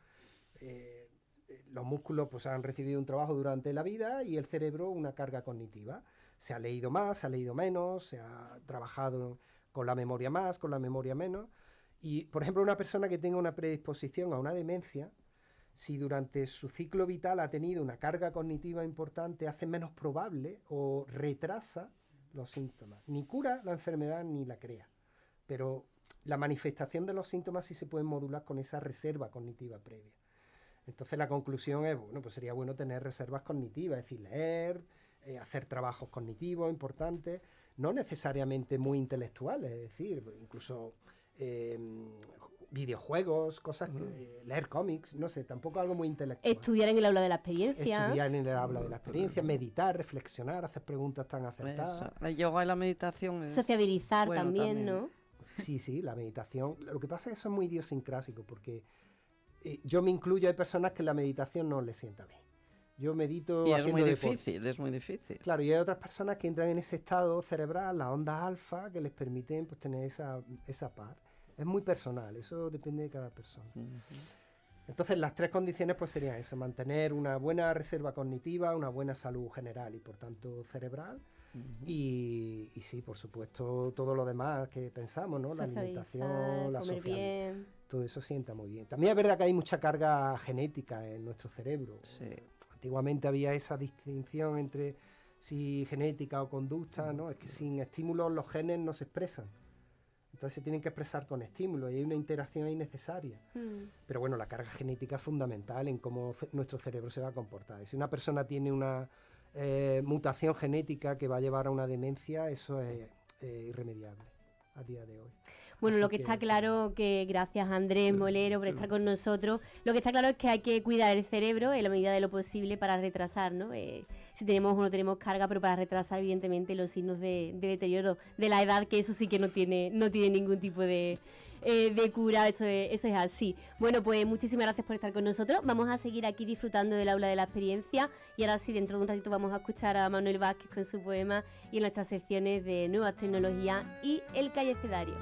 [SPEAKER 4] Los músculos pues han recibido un trabajo durante la vida y el cerebro una carga cognitiva. Se ha leído más, se ha leído menos, se ha trabajado con la memoria más, con la memoria menos. Y, por ejemplo, una persona que tenga una predisposición a una demencia, si durante su ciclo vital ha tenido una carga cognitiva importante, hace menos probable o retrasa los síntomas. Ni cura la enfermedad ni la crea, pero la manifestación de los síntomas sí se pueden modular con esa reserva cognitiva previa. Entonces la conclusión es, bueno, pues sería bueno tener reservas cognitivas, es decir, leer, hacer trabajos cognitivos importantes, no necesariamente muy intelectuales, es decir, incluso videojuegos, cosas, leer cómics, no sé, tampoco algo muy intelectual.
[SPEAKER 1] Estudiar en el aula de la experiencia.
[SPEAKER 4] Estudiar en el habla de la experiencia, meditar, reflexionar, hacer preguntas tan acertadas.
[SPEAKER 5] Eso. El yoga y la meditación es
[SPEAKER 1] Sociabilizar
[SPEAKER 5] bueno
[SPEAKER 1] también, ¿no?
[SPEAKER 4] Sí, sí, la meditación. Lo que pasa es que eso es muy idiosincrásico, porque yo me incluyo, hay personas que la meditación no les sienta bien. Yo medito
[SPEAKER 5] Y es
[SPEAKER 4] haciendo
[SPEAKER 5] muy
[SPEAKER 4] deporte.
[SPEAKER 5] difícil, es muy difícil.
[SPEAKER 4] Claro, y hay otras personas que entran en ese estado cerebral, las ondas alfa, que les permiten pues, tener esa paz. Es muy personal, eso depende de cada persona. Entonces, las 3 condiciones pues serían eso, mantener una buena reserva cognitiva, una buena salud general y por tanto cerebral. Y sí, por supuesto, todo lo demás que pensamos, ¿no? La alimentación, la
[SPEAKER 1] comer
[SPEAKER 4] socialización.
[SPEAKER 1] bien.
[SPEAKER 4] Todo eso sienta muy bien. También es verdad que hay mucha carga genética en nuestro cerebro.
[SPEAKER 5] Sí.
[SPEAKER 4] Antiguamente había esa distinción entre si genética o conducta, ¿no? Es que sin estímulos los genes no se expresan. Entonces se tienen que expresar con estímulos y hay una interacción ahí necesaria. Pero bueno, la carga genética es fundamental en cómo nuestro cerebro se va a comportar. Y si una persona tiene una mutación genética que va a llevar a una demencia, eso es irremediable a día de hoy.
[SPEAKER 1] Bueno,
[SPEAKER 4] Así
[SPEAKER 1] lo que está claro, que gracias a Andrés Molero por estar con nosotros, lo que está claro es que hay que cuidar el cerebro en la medida de lo posible para retrasar, ¿no? Si tenemos o no tenemos carga, pero para retrasar evidentemente los signos de deterioro de la edad, que eso sí que no tiene ningún tipo de cura, eso es así. Bueno, pues muchísimas gracias por estar con nosotros. Vamos a seguir aquí disfrutando del aula de la experiencia y ahora sí, dentro de un ratito vamos a escuchar a Manuel Vázquez con su poema y en nuestras secciones de nuevas tecnologías y el callecedario.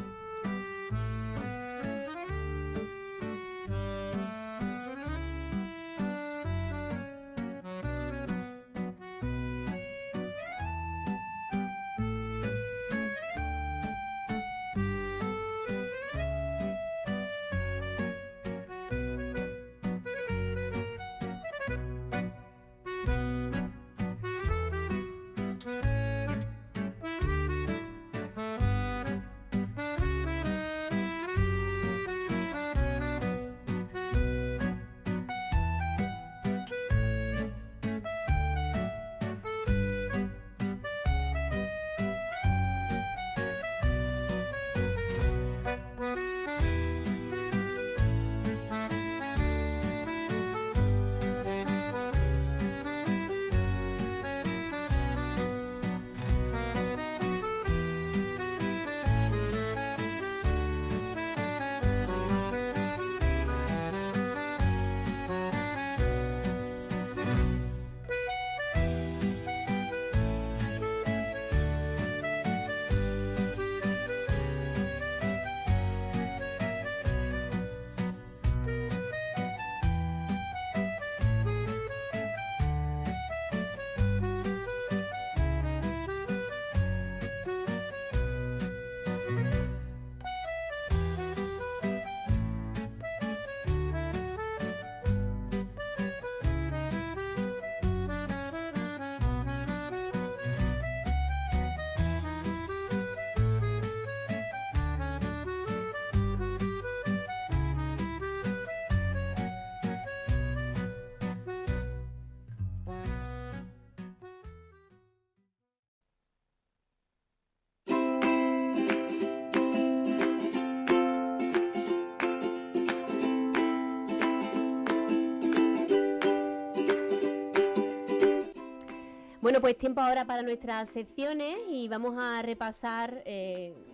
[SPEAKER 1] Bueno, pues tiempo ahora para nuestras secciones y vamos a repasar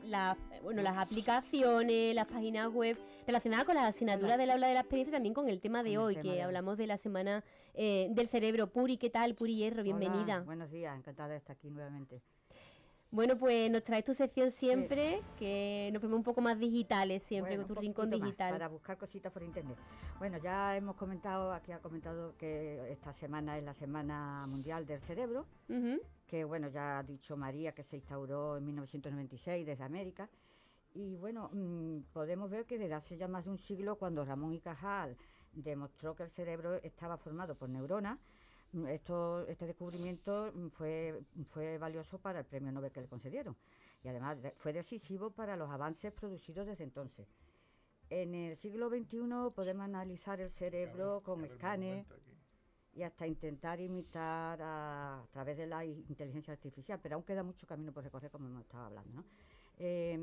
[SPEAKER 1] las aplicaciones, las páginas web relacionadas con las asignaturas del aula de la experiencia y también con el tema de hoy, que hablamos de la semana del cerebro. Puri, ¿qué tal? Puri Hierro, bienvenida.
[SPEAKER 8] Hola, buenos días, encantada de estar aquí nuevamente.
[SPEAKER 1] Bueno, pues nos traes tu sección siempre, que nos ponemos un poco más digitales siempre, con tu rincón digital.
[SPEAKER 8] Para buscar cositas por internet. Bueno, ya hemos comentado, aquí ha comentado que esta semana es la Semana Mundial del Cerebro, que bueno, ya ha dicho María que se instauró en 1996 desde América. Y bueno, podemos ver que desde hace ya más de un siglo, cuando Ramón y Cajal demostró que el cerebro estaba formado por neuronas, este descubrimiento fue valioso para el premio Nobel que le concedieron y además fue decisivo para los avances producidos desde entonces. En el siglo XXI podemos analizar el cerebro con escáner y hasta intentar imitar a través de la inteligencia artificial, pero aún queda mucho camino por recorrer, como hemos estado hablando, ¿no?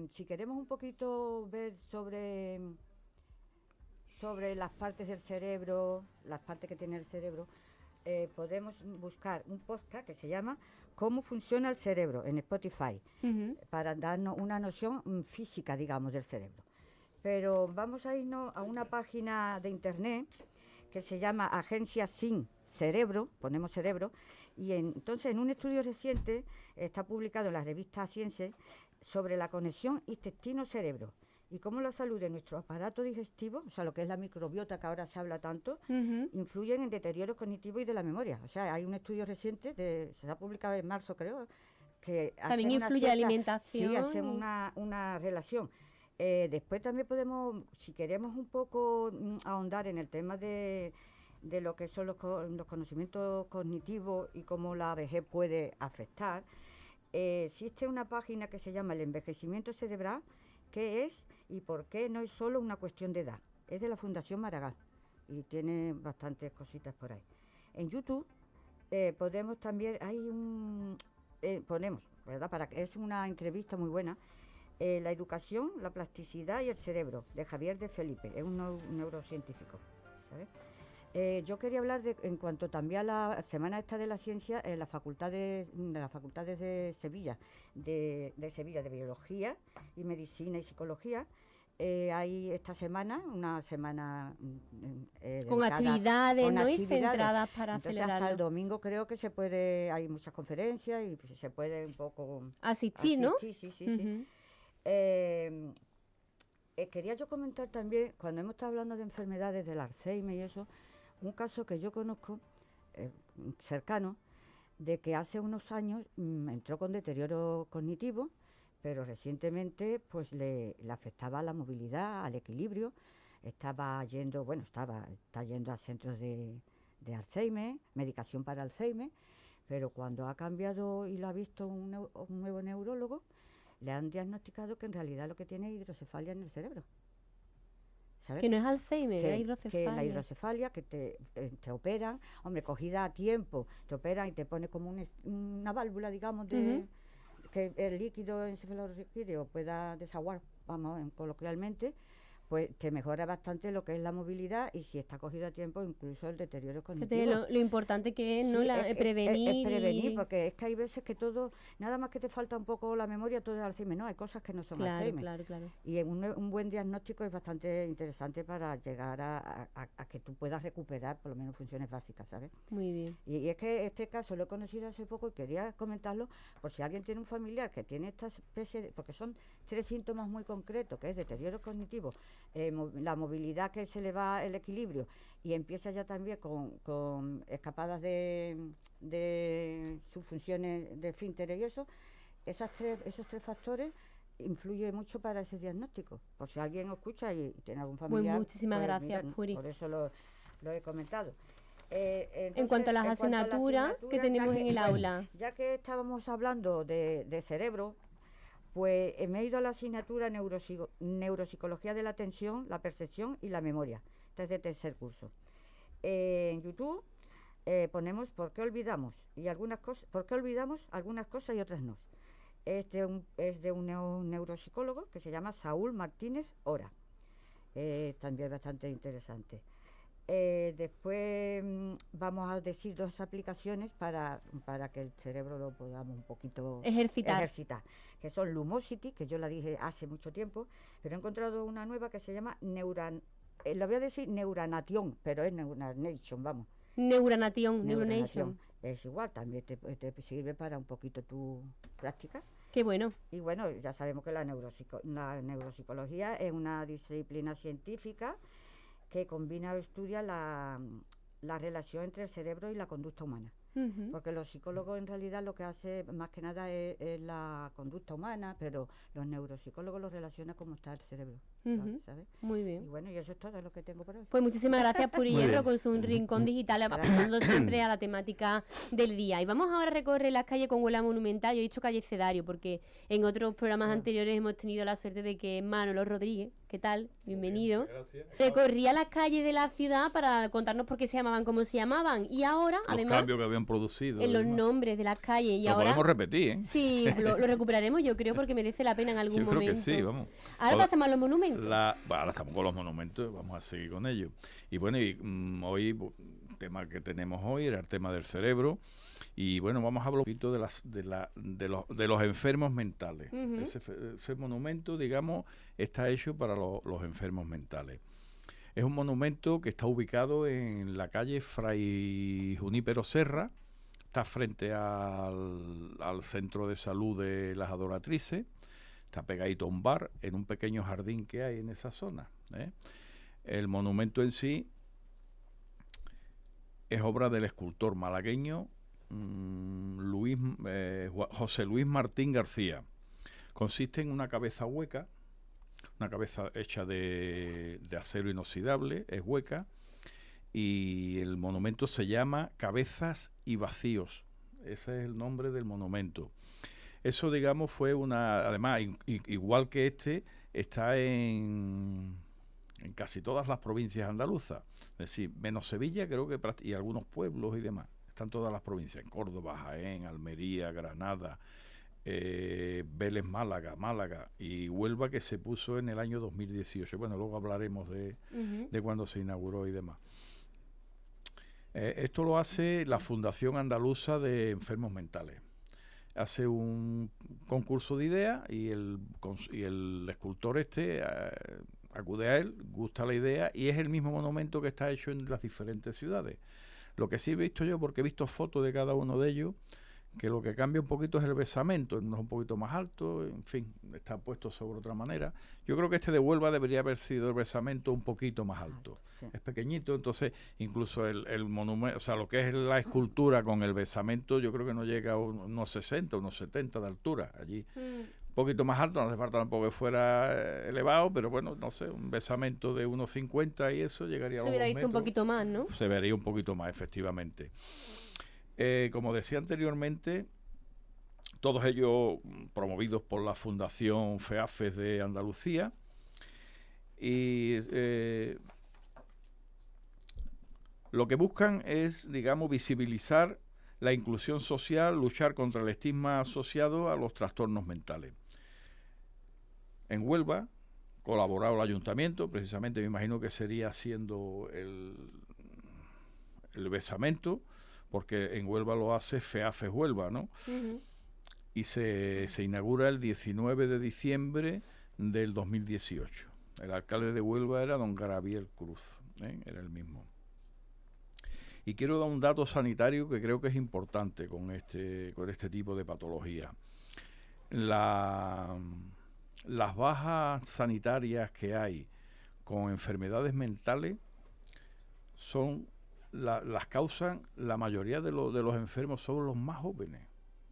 [SPEAKER 8] Si queremos un poquito ver sobre las partes del cerebro, las partes que tiene el cerebro, podemos buscar un podcast que se llama ¿Cómo funciona el cerebro? En Spotify, para darnos una noción física, digamos, del cerebro. Pero vamos a irnos a una página de internet que se llama Agencia Sin Cerebro, ponemos cerebro, y entonces en un estudio reciente está publicado en la revista Science sobre la conexión intestino-cerebro y cómo la salud de nuestro aparato digestivo, o sea, lo que es la microbiota que ahora se habla tanto, influye en el deterioro cognitivo y de la memoria. O sea, hay un estudio reciente, se ha publicado en marzo, creo, que
[SPEAKER 1] también influye la alimentación.
[SPEAKER 8] Sí, hacen una relación. Después también podemos, si queremos un poco ahondar en el tema de lo que son los conocimientos cognitivos y cómo la vejez puede afectar, existe una página que se llama El envejecimiento cerebral, qué es y por qué no es solo una cuestión de edad. Es de la Fundación Maragall y tiene bastantes cositas por ahí. En YouTube podemos también, ponemos, ¿verdad? Es una entrevista muy buena, la educación, la plasticidad y el cerebro, de Javier de Felipe, es un neurocientífico, ¿sabes? Yo quería hablar en cuanto también a la Semana esta de la Ciencia, en las facultades de Sevilla, de Biología y Medicina y Psicología. Hay esta semana, una semana
[SPEAKER 1] con actividades, ¿no? Y centradas para
[SPEAKER 8] celebrarlo. Hasta el domingo creo que se puede, hay muchas conferencias y se puede un poco
[SPEAKER 1] asistir, ¿no?
[SPEAKER 8] Sí. Quería yo comentar también, cuando hemos estado hablando de enfermedades del Alzheimer y eso, un caso que yo conozco, cercano, de que hace unos años entró con deterioro cognitivo, pero recientemente pues le afectaba a la movilidad, al equilibrio, está yendo a centros de Alzheimer, medicación para Alzheimer, pero cuando ha cambiado y lo ha visto un nuevo neurólogo, le han diagnosticado que en realidad lo que tiene es hidrocefalia en el cerebro. ¿Sabes?
[SPEAKER 1] Que no es Alzheimer, es hidrocefalia.
[SPEAKER 8] Que la hidrocefalia, que te operan, hombre, cogida a tiempo, te operan y te pone como una válvula, digamos, que el líquido encefalorraquídeo pueda desaguar vamos, coloquialmente, pues te mejora bastante lo que es la movilidad y si está cogido a tiempo, incluso el deterioro cognitivo.
[SPEAKER 1] Lo importante que es, ¿no?
[SPEAKER 8] Sí,
[SPEAKER 1] prevenir.
[SPEAKER 8] Prevenir, porque es que hay veces que todo, nada más que te falta un poco la memoria, todo es Alzheimer, ¿no? Hay cosas que no son Alzheimer.
[SPEAKER 1] Claro.
[SPEAKER 8] Y un buen diagnóstico es bastante interesante para llegar a que tú puedas recuperar por lo menos funciones básicas, ¿sabes?
[SPEAKER 1] Muy bien.
[SPEAKER 8] Y es que este caso lo he conocido hace poco y quería comentarlo por si alguien tiene un familiar que tiene esta especie de, porque son 3 síntomas muy concretos, que es deterioro cognitivo, la movilidad, que se le va el equilibrio, y empieza ya también con escapadas de sus funciones de esfínter y eso, esos tres factores influyen mucho para ese diagnóstico. Por si alguien lo escucha y tiene algún familiar.
[SPEAKER 1] Pues muchísimas gracias, Puri.
[SPEAKER 8] Por eso lo he comentado.
[SPEAKER 1] Entonces, en cuanto a las asignaturas que tenemos en el aula.
[SPEAKER 8] Ya que estábamos hablando de cerebro, pues me he ido a la asignatura Neuropsicología de la atención, la percepción y la memoria. Este es de tercer curso. En YouTube ponemos ¿por qué olvidamos? Y algunas cosas, ¿por qué olvidamos algunas cosas y otras no? Es de un neuropsicólogo que se llama Saúl Martínez Hora. También bastante interesante. Después vamos a decir 2 aplicaciones para que el cerebro lo podamos un poquito ejercitar, que son Lumosity, que yo la dije hace mucho tiempo, pero he encontrado una nueva que se llama lo voy a decir Neuranation, pero es Neuranation, vamos.
[SPEAKER 1] Neuranation.
[SPEAKER 8] Es igual, también te sirve para un poquito tu práctica.
[SPEAKER 1] Qué bueno.
[SPEAKER 8] Y bueno, ya sabemos que la neuropsicología es una disciplina científica que combina o estudia la relación entre el cerebro y la conducta humana. Porque los psicólogos en realidad lo que hace más que nada es la conducta humana, pero los neuropsicólogos lo relacionan como está el cerebro, ¿sabes?
[SPEAKER 1] Muy bien.
[SPEAKER 8] Y bueno, y eso es todo lo que tengo por hoy.
[SPEAKER 1] Pues muchísimas gracias, Puri Hierro, con su rincón digital, apuntando siempre a la temática del día. Y vamos ahora a recorrer las calles con Huelva Monumental. Yo he dicho calle Cedario, porque en otros programas anteriores hemos tenido la suerte de que Manolo Rodríguez, ¿qué tal? Bienvenido.
[SPEAKER 7] Gracias.
[SPEAKER 1] Recorría las calles de la ciudad para contarnos por qué se llamaban como se llamaban. Y ahora,
[SPEAKER 9] los
[SPEAKER 1] además,
[SPEAKER 9] cambios que habían producido.
[SPEAKER 1] en los nombres de las calles. Y
[SPEAKER 9] lo
[SPEAKER 1] ahora
[SPEAKER 9] podemos repetir, ¿eh?
[SPEAKER 1] Sí, lo recuperaremos, yo creo, porque merece la pena en algún momento.
[SPEAKER 9] Yo creo que sí, vamos.
[SPEAKER 1] Ahora pasamos a los monumentos.
[SPEAKER 9] Ahora estamos con los monumentos, vamos a seguir con ellos. Y bueno, hoy, el tema que tenemos hoy era el tema del cerebro. Y bueno, vamos a hablar un poquito de los enfermos mentales. Ese monumento, digamos, está hecho para los enfermos mentales. Es un monumento que está ubicado en la calle Fray Junípero Serra, está frente al centro de salud de las Adoratrices, está pegadito a un bar, en un pequeño jardín que hay en esa zona, ¿eh? El monumento en sí es obra del escultor malagueño José Luis Martín García. Consiste en una cabeza hueca, una cabeza hecha de acero inoxidable, es hueca, y el monumento se llama Cabezas y Vacíos. Ese es el nombre del monumento. Eso, digamos, fue además, igual que está en casi todas las provincias andaluzas, es decir, menos Sevilla, creo que, y algunos pueblos y demás. Están todas las provincias, en Córdoba, Jaén, Almería, Granada, Vélez, Málaga y Huelva, que se puso en el año 2018. Bueno, luego hablaremos de cuándo se inauguró y demás. Esto lo hace la Fundación Andaluza de Enfermos Mentales. Hace un concurso de ideas y el escultor acude a él, gusta la idea, y es el mismo monumento que está hecho en las diferentes ciudades. Lo que sí he visto yo, porque he visto fotos de cada uno de ellos, que lo que cambia un poquito es el besamento, uno es un poquito más alto, en fin, está puesto sobre otra manera. Yo creo que este de Huelva debería haber sido el besamento un poquito más alto. Sí. Es pequeñito, entonces incluso el monumento, o sea, lo que es la escultura con el besamento, yo creo que no llega a unos 60, unos 70 de altura allí. Un poquito más alto, no hace falta tampoco que fuera elevado, pero bueno, no sé, un besamento de unos 50 y eso llegaría a los 2 metros. Se hubiera visto un
[SPEAKER 1] poquito más, ¿no?
[SPEAKER 9] Se vería un poquito más, efectivamente. Como decía anteriormente, todos ellos promovidos por la Fundación FEAFES de Andalucía, y lo que buscan es, digamos, visibilizar la inclusión social, luchar contra el estigma asociado a los trastornos mentales. En Huelva, colaborado el ayuntamiento, precisamente me imagino que sería haciendo el besamento, porque en Huelva lo hace FEAFES Huelva, ¿no? Y se inaugura el 19 de diciembre del 2018. El alcalde de Huelva era don Gabriel Cruz, era el mismo. Y quiero dar un dato sanitario que creo que es importante con este tipo de patología. Las bajas sanitarias que hay con enfermedades mentales las causan, la mayoría de los enfermos son los más jóvenes.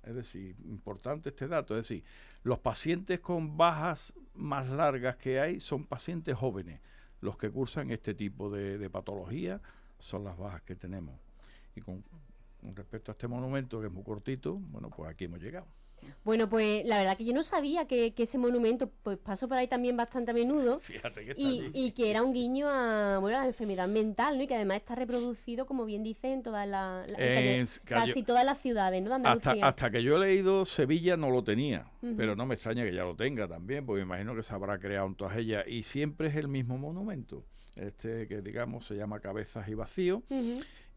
[SPEAKER 9] Es decir, importante este dato, es decir, los pacientes con bajas más largas que hay son pacientes jóvenes. Los que cursan este tipo de patología son las bajas que tenemos. Y con respecto a este monumento, que es muy cortito, bueno, pues aquí hemos llegado.
[SPEAKER 1] Bueno, pues la verdad que yo no sabía que ese monumento, pues paso por ahí también bastante a menudo.
[SPEAKER 9] Fíjate que está
[SPEAKER 1] y que era un guiño a la enfermedad mental, ¿no? Y que además está reproducido, como bien dice, en todas casi todas las ciudades, ¿no? De Andalucía.
[SPEAKER 9] Hasta que yo he leído, Sevilla no lo tenía, pero no me extraña que ya lo tenga también, porque me imagino que se habrá creado en todas ellas, y siempre es el mismo monumento, que digamos se llama Cabezas y Vacío,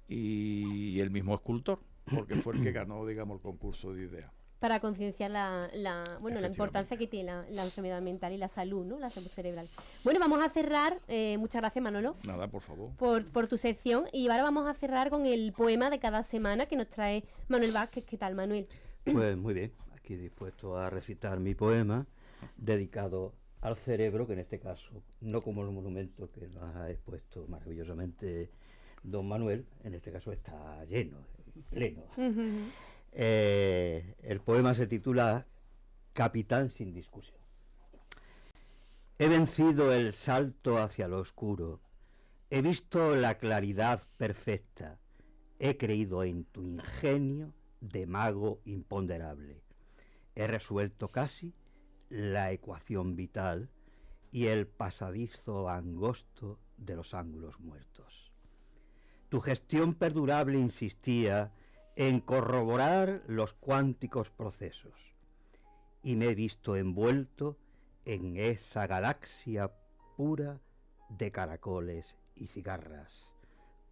[SPEAKER 9] y el mismo escultor, porque fue el que ganó, digamos, el concurso de ideas.
[SPEAKER 1] Para concienciar la importancia que tiene la enfermedad mental y la salud, ¿no? La salud cerebral. Bueno, vamos a cerrar. Muchas gracias, Manolo.
[SPEAKER 9] Nada, por favor.
[SPEAKER 1] Por tu sección. Y ahora vamos a cerrar con el poema de cada semana que nos trae Manuel Vázquez. ¿Qué tal, Manuel?
[SPEAKER 3] Pues muy bien. Aquí dispuesto a recitar mi poema dedicado al cerebro, que en este caso, no como el monumento que nos ha expuesto maravillosamente don Manuel, en este caso está lleno, pleno. El poema se titula Capitán sin discusión. He vencido el salto hacia lo oscuro, he visto la claridad perfecta, he creído en tu ingenio de mago imponderable, he resuelto casi la ecuación vital y el pasadizo angosto de los ángulos muertos. Tu gestión perdurable insistía en corroborar los cuánticos procesos, y me he visto envuelto en esa galaxia pura de caracoles y cigarras,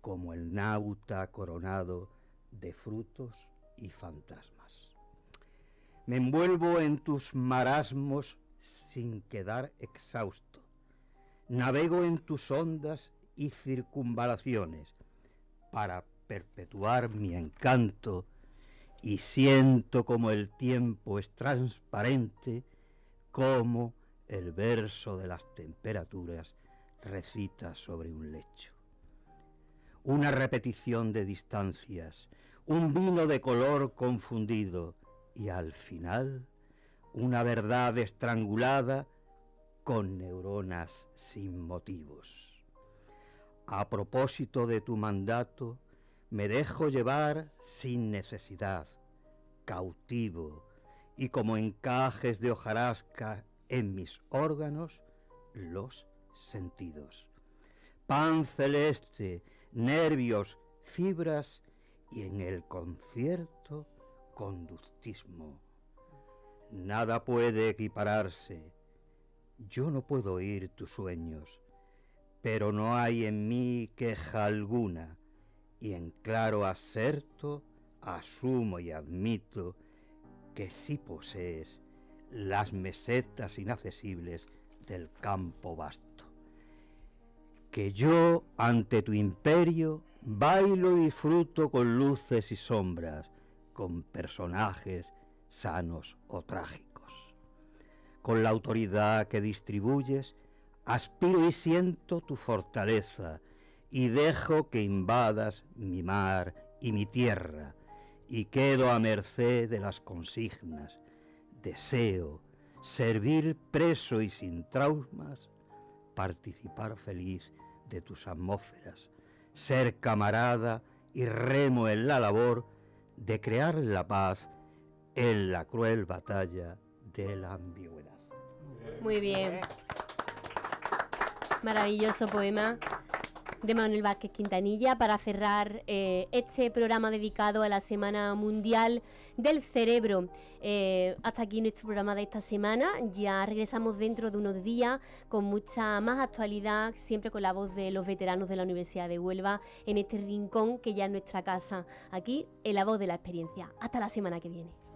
[SPEAKER 3] como el nauta coronado de frutos y fantasmas. Me envuelvo en tus marasmos sin quedar exhausto, navego en tus ondas y circunvalaciones para perpetuar mi encanto, y siento como el tiempo es transparente, como el verso de las temperaturas recita sobre un lecho. Una repetición de distancias, un vino de color confundido, y al final una verdad estrangulada con neuronas sin motivos. A propósito de tu mandato, me dejo llevar sin necesidad, cautivo, y como encajes de hojarasca en mis órganos, los sentidos. Pan celeste, nervios, fibras, y en el concierto, conductismo. Nada puede equipararse. Yo no puedo oír tus sueños, pero no hay en mí queja alguna, y en claro aserto asumo y admito que sí posees las mesetas inaccesibles del campo vasto. Que yo ante tu imperio bailo y disfruto con luces y sombras, con personajes sanos o trágicos. Con la autoridad que distribuyes, aspiro y siento tu fortaleza, y dejo que invadas mi mar y mi tierra, y quedo a merced de las consignas. Deseo servir preso y sin traumas, participar feliz de tus atmósferas, ser camarada y remo en la labor de crear la paz en la cruel batalla de la ambigüedad.
[SPEAKER 1] Muy bien. Maravilloso poema. de Manuel Vázquez Quintanilla para cerrar este programa dedicado a la Semana Mundial del Cerebro. Hasta aquí nuestro programa de esta semana. Ya regresamos dentro de unos días con mucha más actualidad, siempre con la voz de los veteranos de la Universidad de Huelva, en este rincón que ya es nuestra casa, aquí en La Voz de la Experiencia. Hasta la semana que viene.